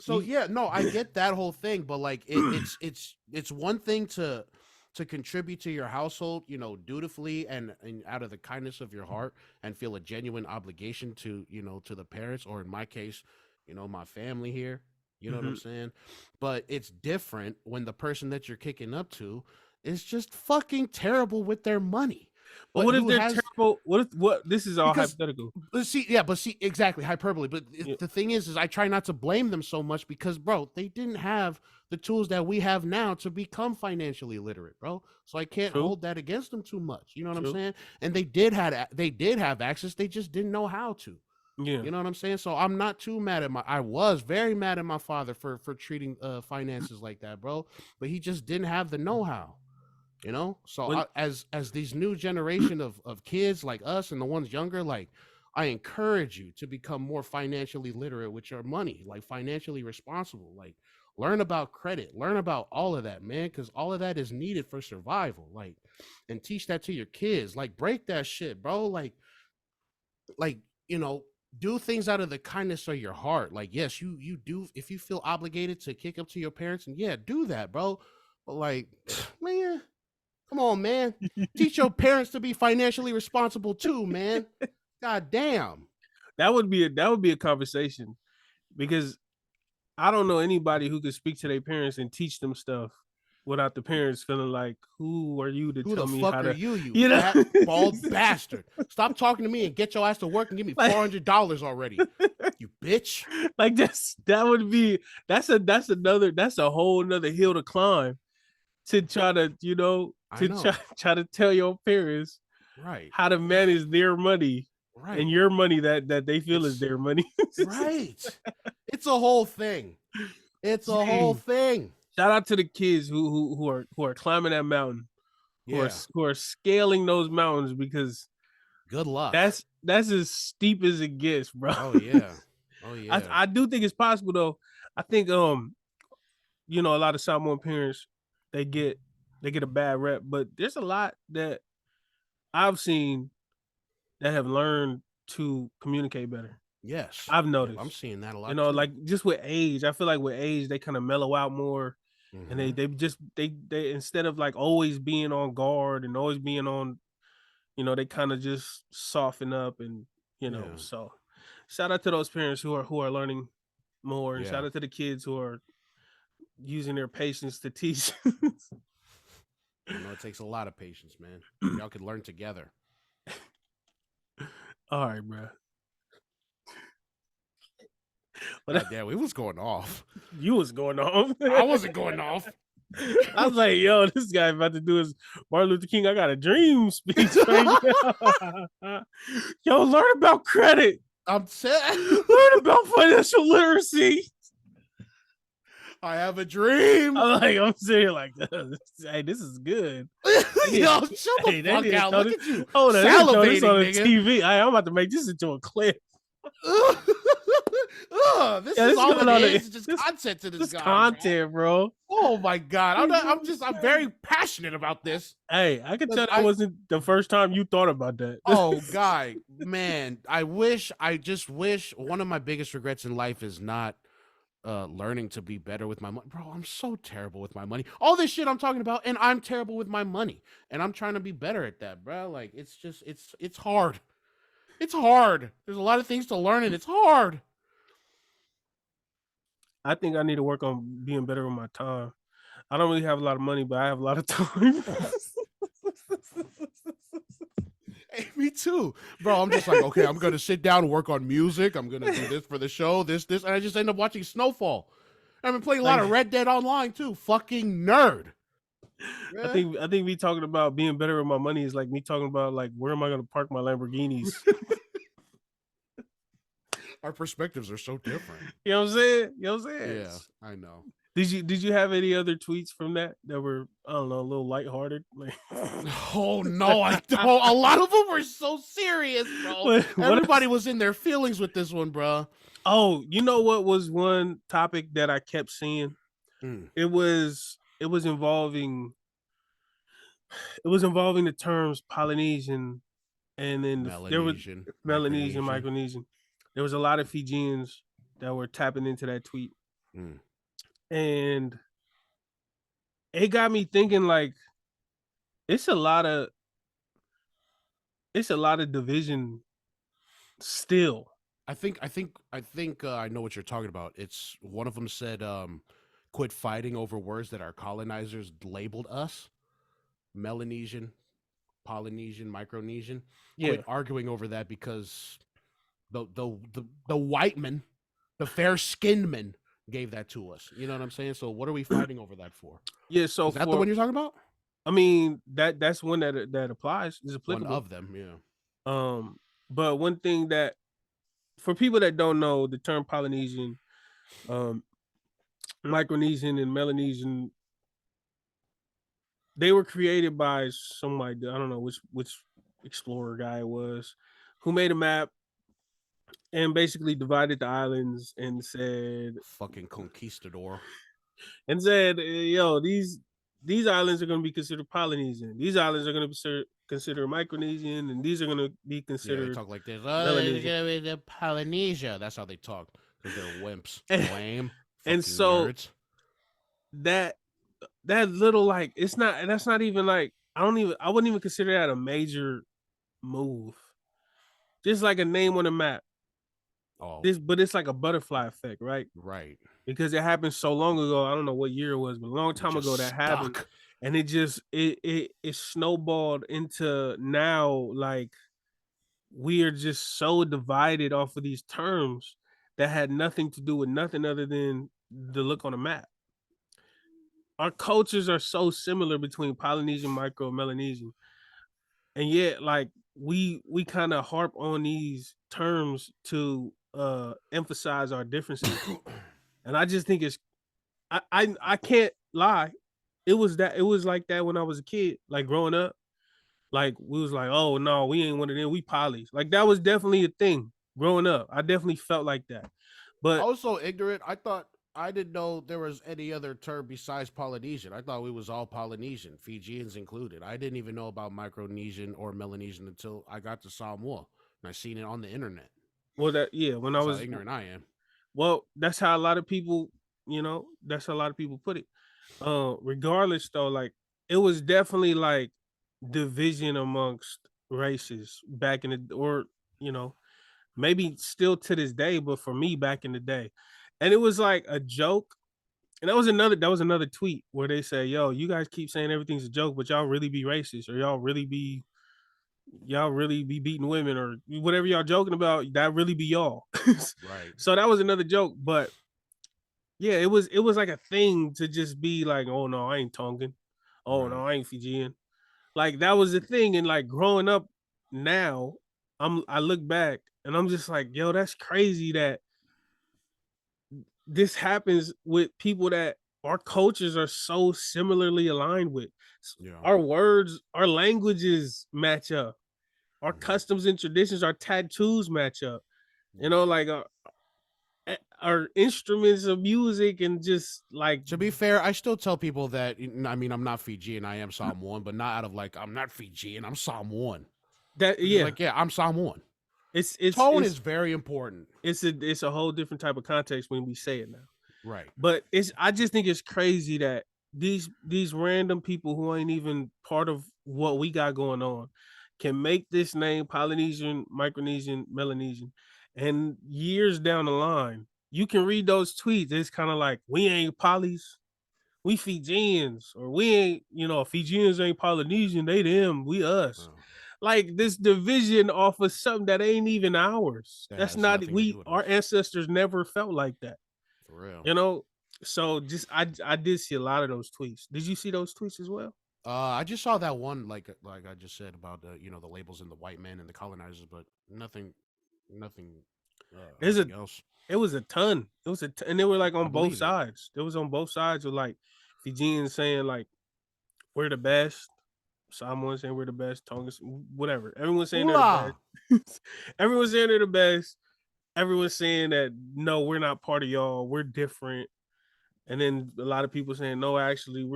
So yeah, no, I get that whole thing, but like it's one thing to contribute to your household, you know, dutifully and out of the kindness of your heart and feel a genuine obligation to, you know, to the parents, or in my case, you know, my family here. You know what I'm saying? But it's different when the person that you're kicking up to is just fucking terrible with their money. But what if they're terrible? What this is all hypothetical. See, exactly, hyperbole. But the thing is I try not to blame them so much because, bro, they didn't have the tools that we have now to become financially literate, bro. So I can't hold that against them too much. You know what I'm saying? And they did have access. They just didn't know how to. Yeah. You know what I'm saying? So I'm not too mad at I was very mad at my father for treating finances like that, bro. But he just didn't have the know-how. You know, so as these new generation of kids like us and the ones younger, like, I encourage you to become more financially literate with your money, like financially responsible, like learn about credit, learn about all of that, man, because all of that is needed for survival. Like, and teach that to your kids, like break that shit, bro. Like, you know, do things out of the kindness of your heart. Like, yes, you do, if you feel obligated to kick up to your parents, and yeah, do that, bro. But like, man, come on, man. Teach your parents to be financially responsible too, man. God damn. That would be a conversation, because I don't know anybody who could speak to their parents and teach them stuff without the parents feeling like, who are you to tell me how to? You know, fat, bald bastard. Stop talking to me and get your ass to work and give me $400 already, you bitch. Like, that's a whole nother hill to climb, to try to, you know, try to tell your parents how to manage their money, and your money that they feel is their money. Right. It's a whole thing. It's a whole thing. Shout out to the kids who are climbing that mountain, who are scaling those mountains, because good luck. That's as steep as it gets, bro. Oh yeah. I do think it's possible though. I think you know, a lot of Samoan parents, they get a bad rep, but there's a lot that I've seen that have learned to communicate better. Yes, I've noticed. I'm seeing that a lot. You know, like, just with age, I feel like with age they kind of mellow out more, and they instead of like always being on guard and always being on, you know, they kind of just soften up, and you know. So, shout out to those parents who are learning more, and shout out to the kids who are using their patience to teach. You know, it takes a lot of patience, man. Y'all could learn together. All right, bro. God damn, we was going off. You was going off. I wasn't going off. I was like, yo, this guy about to do his Martin Luther King, I got a dream speech. Yo, learn about credit. I'm saying, learn about financial literacy. I have a dream. I'm saying, like, hey, this is good. Yo, shut the fuck out. Look at you. Hold on, this on nigga. TV. I'm about to make this into a clip. This is all it is. Just content to this guy. Content, bro. Oh my god, I'm very passionate about this. Hey, I can tell that wasn't the first time you thought about that. Oh, guy, man, I just wish one of my biggest regrets in life is not learning to be better with my money. Bro, I'm so terrible with my money. All this shit I'm talking about, and I'm terrible with my money, and I'm trying to be better at that, bro. Like, it's just it's hard. It's hard. There's a lot of things to learn, and it's hard. I think I need to work on being better with my time. I don't really have a lot of money, but I have a lot of time. Hey, me too, bro. I'm just like, okay, I'm gonna sit down and work on music. I'm gonna do this for the show, this, and I just end up watching Snowfall. I've been playing a lot of Red Dead Online too. Fucking nerd. Yeah. I think me talking about being better with my money is like me talking about, like, where am I gonna park my Lamborghinis? Our perspectives are so different. You know what I'm saying? You know what I'm saying? Yeah, I know. Did you have any other tweets from that were, I don't know, a little lighthearted? Like, oh no, I don't. A lot of them were so serious, bro. Everybody was in their feelings with this one, bro. Oh, you know what was one topic that I kept seeing? It was involving the terms Polynesian, and then Melanesian, Micronesian. There was a lot of Fijians that were tapping into that tweet. And it got me thinking, like, it's a lot of division still. I think I know what you're talking about. It's one of them said, quit fighting over words that our colonizers labeled us. Melanesian, Polynesian, Micronesian. Yeah. Quit arguing over that because the white men, the fair-skinned men gave that to us. You know what I'm saying? So what are we fighting over that for? Yeah, so is that the one you're talking about? I mean, that's one that applies, is applicable. One of them, yeah. But one thing that, for people that don't know, the term Polynesian, Micronesian, and Melanesian, they were created by somebody, I don't know which explorer guy it was, who made a map and basically divided the islands and said, fucking conquistador, and said, yo, these islands are going to be considered Polynesian. These islands are going to be considered Micronesian, and these are going to be considered. Yeah, they talk like this. The Polynesia. That's how they talk because they're wimps, lame, and so nerds. that little, like, that's not even like, I wouldn't even consider that a major move. Just like a name on a map. Oh, but it's like a butterfly effect, right? Right. Because it happened so long ago. I don't know what year it was, but a long time ago that happened, and it just it snowballed into now. Like, we are just so divided off of these terms that had nothing to do with nothing other than the look on a map. Our cultures are so similar between Polynesian, Micro, Melanesian, and yet, like, we kind of harp on these terms to emphasize our differences. And I just think it's, I can't lie, it was like that when I was a kid, like growing up. Like, we was like, oh no, we ain't one of them, we polys. Like, that was definitely a thing growing up. I definitely felt like that. But I was so ignorant. I didn't know there was any other term besides Polynesian. I thought we was all Polynesian, Fijians included. I didn't even know about Micronesian or Melanesian until I got to Samoa and I seen it on the internet. Well, that's I was ignorant. I am. Well, that's how a lot of people, that's how a lot of people put it. Regardless though, like, it was definitely like division amongst races back in the, or maybe still to this day, but for me back in the day. And it was like a joke. And that was another tweet where they say, yo, you guys keep saying everything's a joke, but y'all really be racist, or y'all really be beating women, or whatever y'all joking about, that really be y'all. Right. So that was another joke. But yeah, it was like a thing to just be like, oh no, I ain't Tongan. Oh no, I ain't Fijian. Like, that was the thing. And like, growing up now, I look back and I'm just like, yo, that's crazy that this happens with people that our cultures are so similarly aligned with. Yeah. Our words, our languages match up. Our customs and traditions, our tattoos match up. Like, our instruments of music, and just like, to be fair, I still tell people that, I mean, I'm not Fijian, I am Samoan, but not out of like, I'm not Fijian, I'm Samoan. That, yeah, like, yeah, I'm Samoan. It's tone is very important. It's a whole different type of context when we say it now. Right. But I just think it's crazy that these random people who ain't even part of what we got going on can make this name Polynesian, Micronesian, Melanesian, and years down the line, you can read those tweets. It's kind of like, we ain't polys, we Fijians, or we ain't, Fijians ain't Polynesian, they them, we us. Oh. Like, this division off of something that ain't even ours. That's not, our ancestors never felt like that. For real. So just, I did see a lot of those tweets. Did you see those tweets as well? I just saw that one, like I just said, about the the labels and the white men and the colonizers, but nothing else. It was a ton. And they were like on both sides. It was on both sides, with like Fijians saying like, we're the best, Samoans saying we're the best, Tongans, whatever. Everyone's saying they're the best. Everyone's saying they're the best. Everyone's saying that, no, we're not part of y'all, we're different. And then a lot of people saying, no, actually,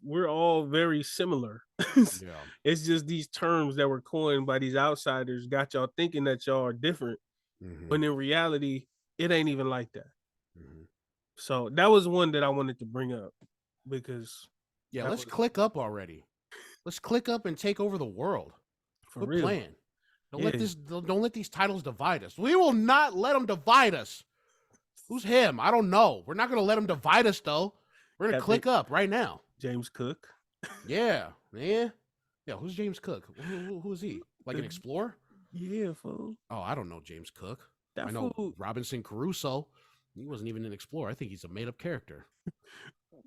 we're all very similar. Yeah. It's just these terms that were coined by these outsiders got y'all thinking that y'all are different. Mm-hmm. When in reality, it ain't even like that. Mm-hmm. So that was one that I wanted to bring up because let's click up already. Let's click up and take over the world. For Quit real. playing. Don't let these titles divide us. We will not let them divide us. Who's him? I don't know. We're not going to let them divide us, though. We're going to click up right now. James Cook. Yeah. Who's James Cook? Who is he? Like an explorer? Yeah, fool. Oh, I don't know James Cook. I know Robinson Crusoe. He wasn't even an explorer. I think he's a made-up character.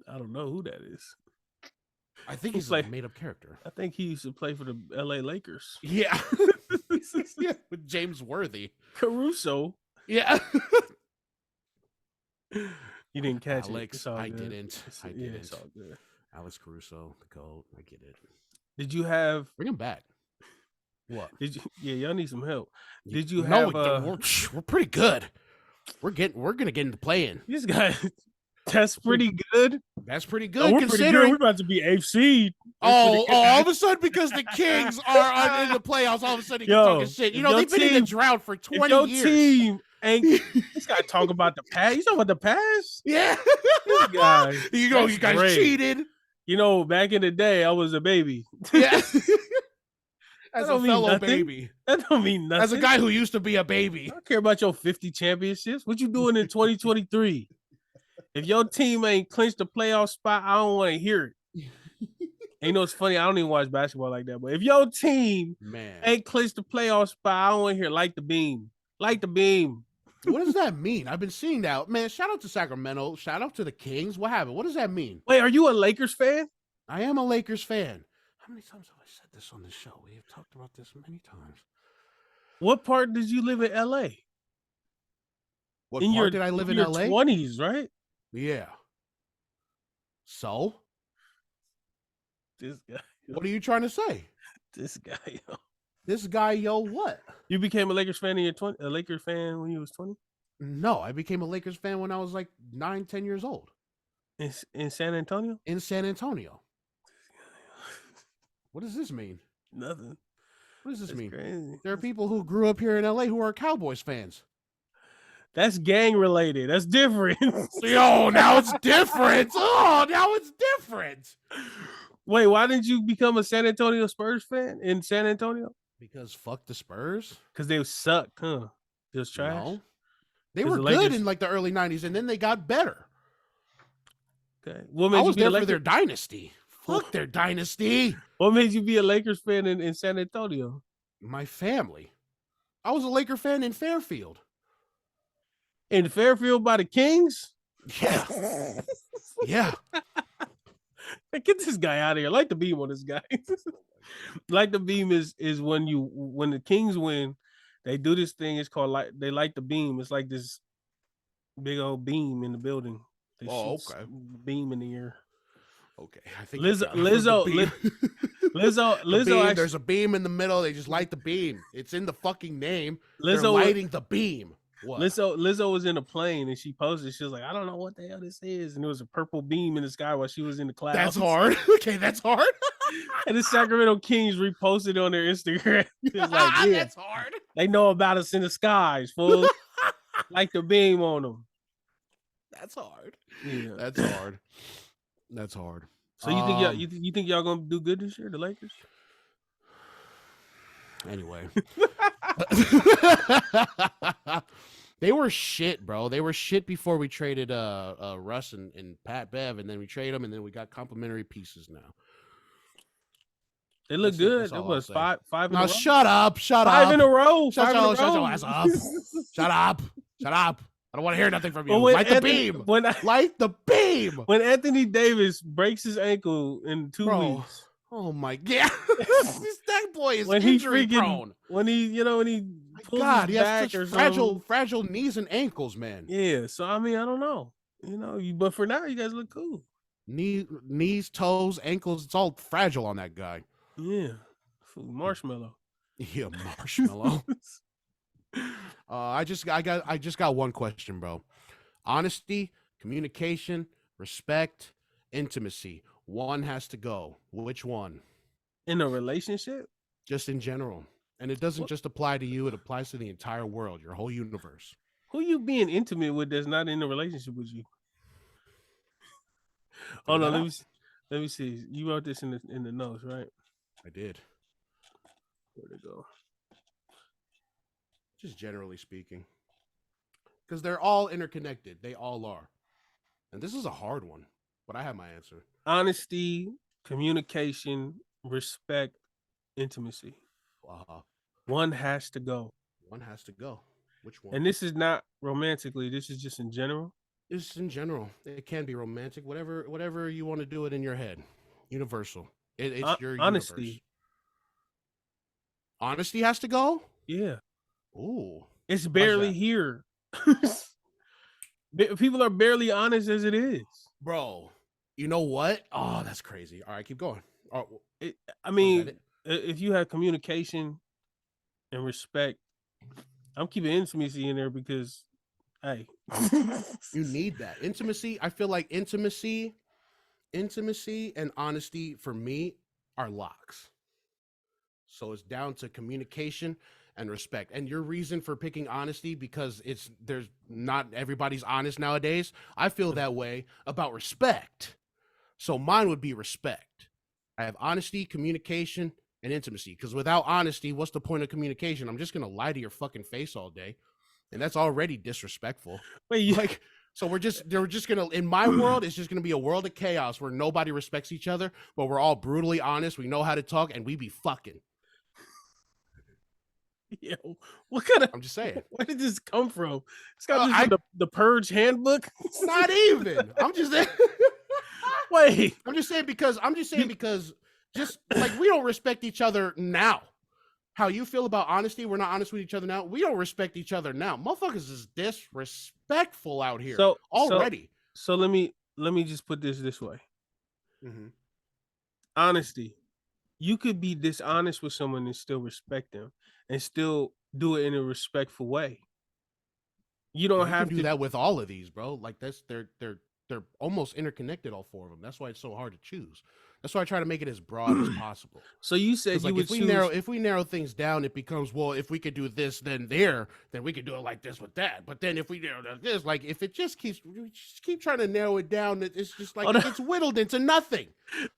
I don't know who that is. I think he's a made-up character. I think he used to play for the LA Lakers. Yeah. With James Worthy. Caruso. Yeah. You didn't catch it. I didn't. It's all good. Alex Caruso, the GOAT. I get it. Did you have... Bring him back. What? Did you? Yeah, y'all need some help. Did you have? No, we're pretty good. We're gonna get into playing. This guy, that's pretty good. That's pretty good. We're pretty good. We're about to be eighth seed. All of a sudden, because the Kings are in the playoffs, all of a sudden you're talking shit. They've been in the drought for 20 years. Team ain't this guy talk about the past. You talking about the past? Yeah. This guy. You guys cheated. Back in the day, I was a baby. Yeah. As a fellow baby. That don't mean nothing. As a guy who used to be a baby. I don't care about your 50 championships. What you doing in 2023? If your team ain't clinched the playoff spot, I don't want to hear it. And it's funny, I don't even watch basketball like that. But if your team ain't clinched the playoff spot, I don't want to hear light the beam. Light the beam. What does that mean? I've been seeing that. Man, shout out to Sacramento. Shout out to the Kings. What happened? What does that mean? Wait, are you a Lakers fan? I am a Lakers fan. How many times have I said this on the show? We have talked about this many times. What part did you live in LA? What part did I live in LA? 20s, right? Yeah. So? This guy. What are you trying to say? This guy, yo. This guy, yo, what? You became a Lakers fan in your 20? A Lakers fan when you was 20? No, I became a Lakers fan when I was like 9, 10 years old. In San Antonio? In San Antonio. What does this mean? Nothing. What does this mean? Crazy. There are people who grew up here in LA who are Cowboys fans. That's gang related. That's different. Yo, now it's different. Oh, now it's different. Wait, why didn't you become a San Antonio Spurs fan in San Antonio? Because fuck the Spurs. Because they sucked, huh? It was trash. No. They were good in like the early 90s, and then they got better. Okay. I was there for their dynasty. Fuck their dynasty. What made you be a Lakers fan in San Antonio? My family. I was a Laker fan in Fairfield. In Fairfield by the Kings? Yeah. Yeah. Get this guy out of here. Light the beam on this guy. Light the beam is when the Kings win, they do this thing. It's called they light the beam. It's like this big old beam in the building. They okay. Beam in the air. Okay, I think Lizzo. Actually, there's a beam in the middle. They just light the beam. It's in the fucking name. They're lighting the beam. What? Lizzo was in a plane and she posted. She was like, "I don't know what the hell this is," and there was a purple beam in the sky while she was in the clouds. That's hard. Okay, that's hard. And the Sacramento Kings reposted on their Instagram. It was like, yeah, that's hard. They know about us in the skies, fool. Like the beam on them. That's hard. Yeah, that's hard. That's hard. So you think y'all gonna do good this year, the Lakers? Anyway, they were shit, bro. They were shit before we traded Russ and Pat Bev, and then we traded them, and then we got complimentary pieces now. They look good. It was five in a row. Shut up. Five in a row. Shut your ass up. Shut up. I don't want to hear nothing from you. Light the beam. Light the beam. When Anthony Davis breaks his ankle in 2 weeks. Oh my God. That boy is injury prone. When he pulls God, his back he has such fragile knees and ankles, man. Yeah. So I mean, I don't know. But for now, you guys look cool. Knees, toes, ankles, it's all fragile on that guy. Yeah. Marshmallow. Yeah, marshmallow. I just got one question, bro. Honesty, communication, respect, intimacy. One has to go. Which one? In a relationship? Just in general. And it doesn't just apply to you, it applies to the entire world, your whole universe. Who you being intimate with that's not in a relationship with you? Hold on, let me see. You wrote this in the notes, right? I did. Where'd it go? Just generally speaking, because they're all interconnected. They all are, and this is a hard one, but I have my answer. Honesty, communication, respect, intimacy. One has to go. One has to go. Which one? And this is not romantically. This is just in general. It's in general. It can be romantic. Whatever you want to do it in your head. Universal. It's your honesty. Universe. Honesty has to go? Yeah. Ooh. It's barely here. People are barely honest as it is. Bro, you know what? Oh, that's crazy. All right, keep going. I mean, if you have communication and respect, I'm keeping intimacy in there because, hey. You need that. Intimacy, I feel like intimacy and honesty for me are locks. So it's down to communication and respect. And your reason for picking honesty, because there's not everybody's honest nowadays. I feel that way about respect. So mine would be respect. I have honesty, communication, and intimacy. Because without honesty, what's the point of communication? I'm just going to lie to your fucking face all day. And that's already disrespectful. Wait, so they're just going to, in my world, it's just going to be a world of chaos where nobody respects each other, but we're all brutally honest. We know how to talk and we be fucking. Yo, what kind of? I'm just saying. Where did this come from? It's got the Purge handbook. Not even. I'm just saying. Wait. I'm just saying because just like we don't respect each other now. How you feel about honesty? We're not honest with each other now. We don't respect each other now. Motherfuckers is disrespectful out here already. So let me just put this way. Mm-hmm. Honesty. You could be dishonest with someone and still respect them and still do it in a respectful way. You don't have to do that with all of these, bro. Like they're almost interconnected, all four of them. That's why it's so hard to choose. That's why I try to make it as broad as possible. So you said you would if we narrow things down, it becomes, well, if we could do this, then we could do it like this with that. But then if we narrow this, like if it just keep trying to narrow it down, it's just like it gets whittled into nothing.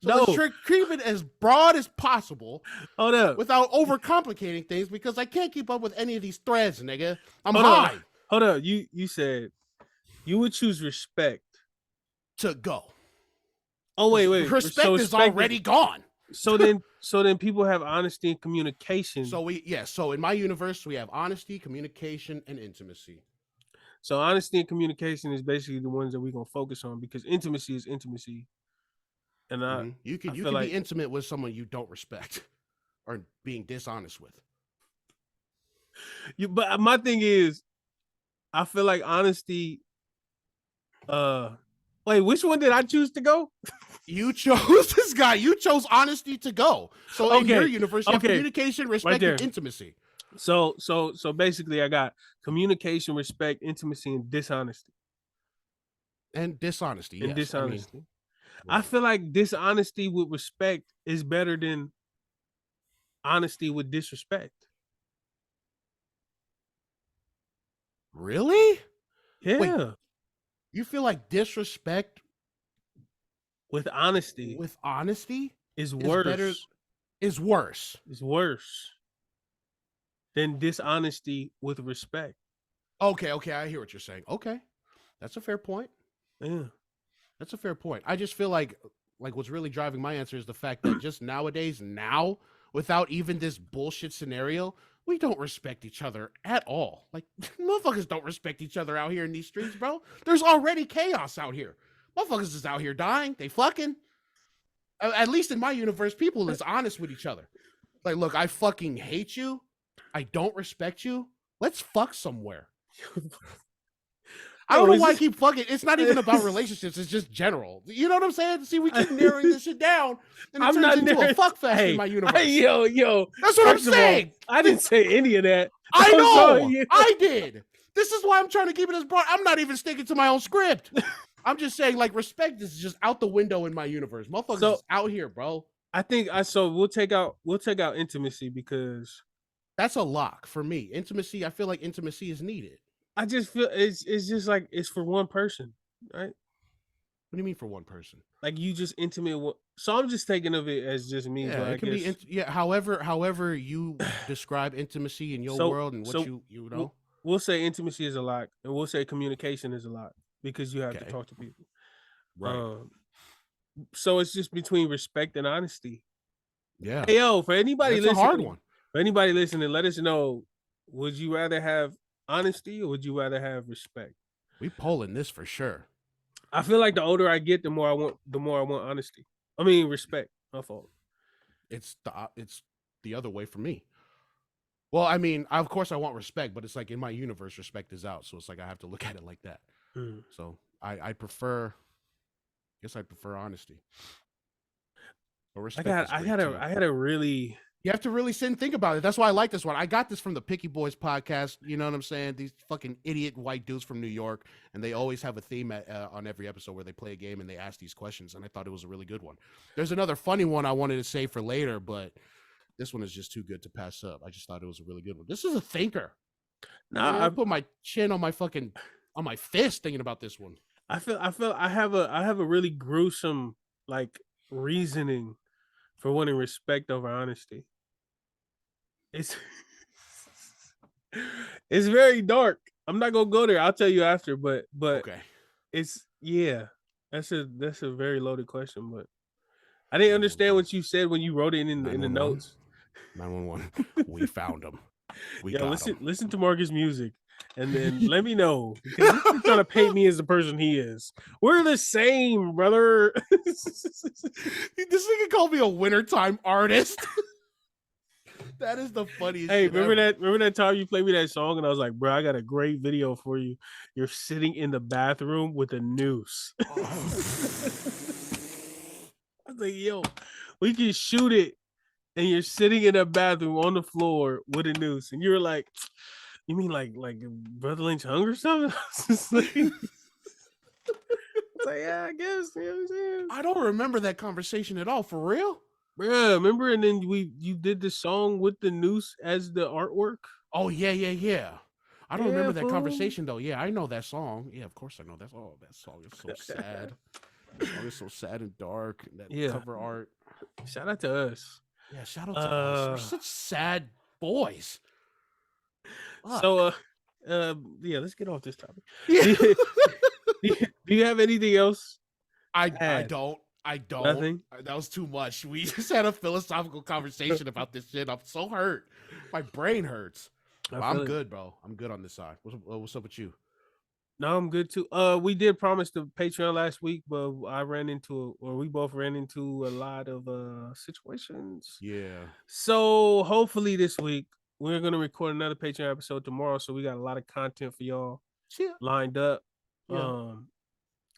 So let's keep it as broad as possible. Without overcomplicating things, because I can't keep up with any of these threads, nigga. I'm high. Hold up. You said you would choose respect to go. Oh wait. Respect is already gone. So then people have honesty and communication. So in my universe we have honesty, communication, and intimacy. So honesty and communication is basically the ones that we're gonna focus on because intimacy is intimacy. And you can be intimate with someone you don't respect or being dishonest with. But my thing is, I feel like honesty. Wait, which one did I choose to go? You chose this guy. You chose honesty to go. So in your universe, you have communication, respect, and intimacy. So basically, I got communication, respect, intimacy, and dishonesty. And dishonesty. And dishonesty. I feel like dishonesty with respect is better than honesty with disrespect. Really? Yeah. Wait, you feel like disrespect with honesty is worse. Is worse than dishonesty with respect. Okay, I hear what you're saying. Okay, that's a fair point. Yeah, that's a fair point. I just feel like what's really driving my answer is the fact that just nowadays, without even this bullshit scenario, we don't respect each other at all. Like, motherfuckers don't respect each other out here in these streets, bro. There's already chaos out here. Motherfuckers is out here dying. They fucking. At least in my universe, people is honest with each other. Like, look, I fucking hate you. I don't respect you. Let's fuck somewhere. I don't know why I keep fucking. It's not even about relationships. It's just general. You know what I'm saying? See, we keep narrowing this shit down, and it turns into a fuck fest in my universe. Yo. That's what I'm saying. I didn't say any of that. I know. I did. This is why I'm trying to keep it as broad. I'm not even sticking to my own script. I'm just saying, like, respect is just out the window in my universe. Motherfuckers is out here, bro. I think we'll take out intimacy because that's a lock for me. Intimacy, I feel like intimacy is needed. I just feel it's just like it's for one person, right? do you mean for one person? Like you just intimate. So I'm just thinking of it as just me. Yeah, but it can be. However you describe intimacy in your world and what you know. We'll say intimacy is a lot, and we'll say communication is a lot because you have to talk to people. Right. So it's just between respect and honesty. Yeah. Hey, yo, for anybody listening, it's a hard one. For anybody listening, let us know: would you rather have honesty or would you rather have respect? We polling this for sure. I feel like the older I get, the more I want honesty. I mean, respect. My fault. It's the other way for me. Well, I mean, of course I want respect, but it's like in my universe, respect is out. So it's like I have to look at it like that. So I prefer. I guess I prefer honesty. But respect. I had a really. You have to really sit and think about it. That's why I like this one. I got this from the Picky Boys podcast. You know what I'm saying? These fucking idiot white dudes from New York, and they always have a theme on every episode where they play a game and they ask these questions, and I thought it was a really good one. There's another funny one I wanted to say for later, but this one is just too good to pass up. I just thought it was a really good one. This is a thinker. I put my chin on my fist thinking about this one. I feel I have a really gruesome like reasoning for wanting respect over honesty. It's very dark. I'm not gonna go there. I'll tell you after, but okay. That's a very loaded question, but I didn't understand what you said when you wrote it in the notes. 911. We found him. Listen to Marcus' music and then let me know. Because he's trying to paint me as the person he is. We're the same, brother. This nigga called me a wintertime artist. That is the funniest. Hey, remember that time you played me that song and I was like, bro, I got a great video for you. You're sitting in the bathroom with a noose. I was like, yo, we can shoot it. And you're sitting in a bathroom on the floor with a noose. And you were like, you mean like Brother Lynch hung or something? Like, yeah, I guess. You know what I'm saying? I don't remember that conversation at all. For real? Yeah, remember? And then you did the song with the noose as the artwork. Oh yeah. I don't remember that conversation though. Yeah, I know that song. Yeah, of course I know that. Oh, that song is so sad. That song is so sad and dark. That cover art. Shout out to us. Yeah, shout out to us. We're such sad boys. Fuck. So, let's get off this topic. Yeah. Do you have anything else? I don't. Nothing? That was too much. We just had a philosophical conversation about this shit. I'm so hurt. My brain hurts. I'm good, bro. I'm good on this side. What's up with you? No, I'm good too. We did promise the Patreon last week, but we both ran into a lot of situations. Yeah. So hopefully this week we're gonna record another Patreon episode tomorrow. So we got a lot of content for y'all lined up. Yeah.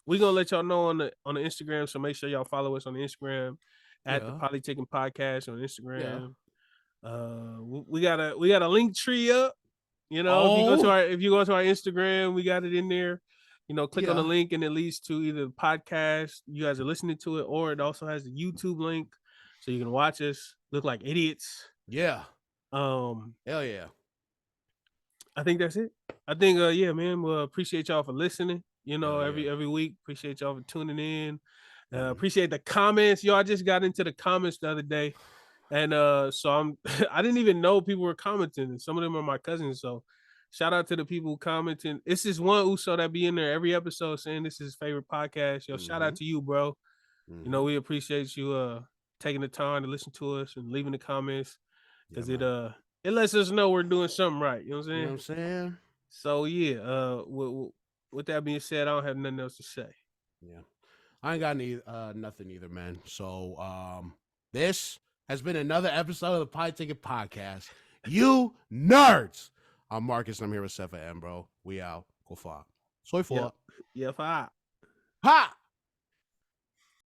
We're gonna let y'all know on the Instagram, so make sure y'all follow us on the Instagram at the Polytickin Podcast on Instagram. Yeah. We got a link tree up. You know, if you go to our Instagram, we got it in there. You know, click on the link and it leads to either the podcast, you guys are listening to it, or it also has the YouTube link, so you can watch us look like idiots. Yeah. Hell yeah. I think that's it. I think man, we'll appreciate y'all for listening. You know, every week. Appreciate y'all for tuning in. Appreciate the comments. Yo, I just got into the comments the other day. And so I didn't even know people were commenting, and some of them are my cousins. So shout out to the people commenting. It's this one Uso that be in there every episode saying this is his favorite podcast. Yo, shout out to you, bro. You know, we appreciate you taking the time to listen to us and leaving the comments, because it lets us know we're doing something right. You know what I'm saying? You know what I'm saying? So yeah, with that being said, I don't have nothing else to say. Yeah, I ain't got nothing either, man. So this has been another episode of the Polytickin Podcast. You nerds! I'm Marcus, and I'm here with Sefa and bro. We out. Go far. Soy for. Yeah, far. Ha!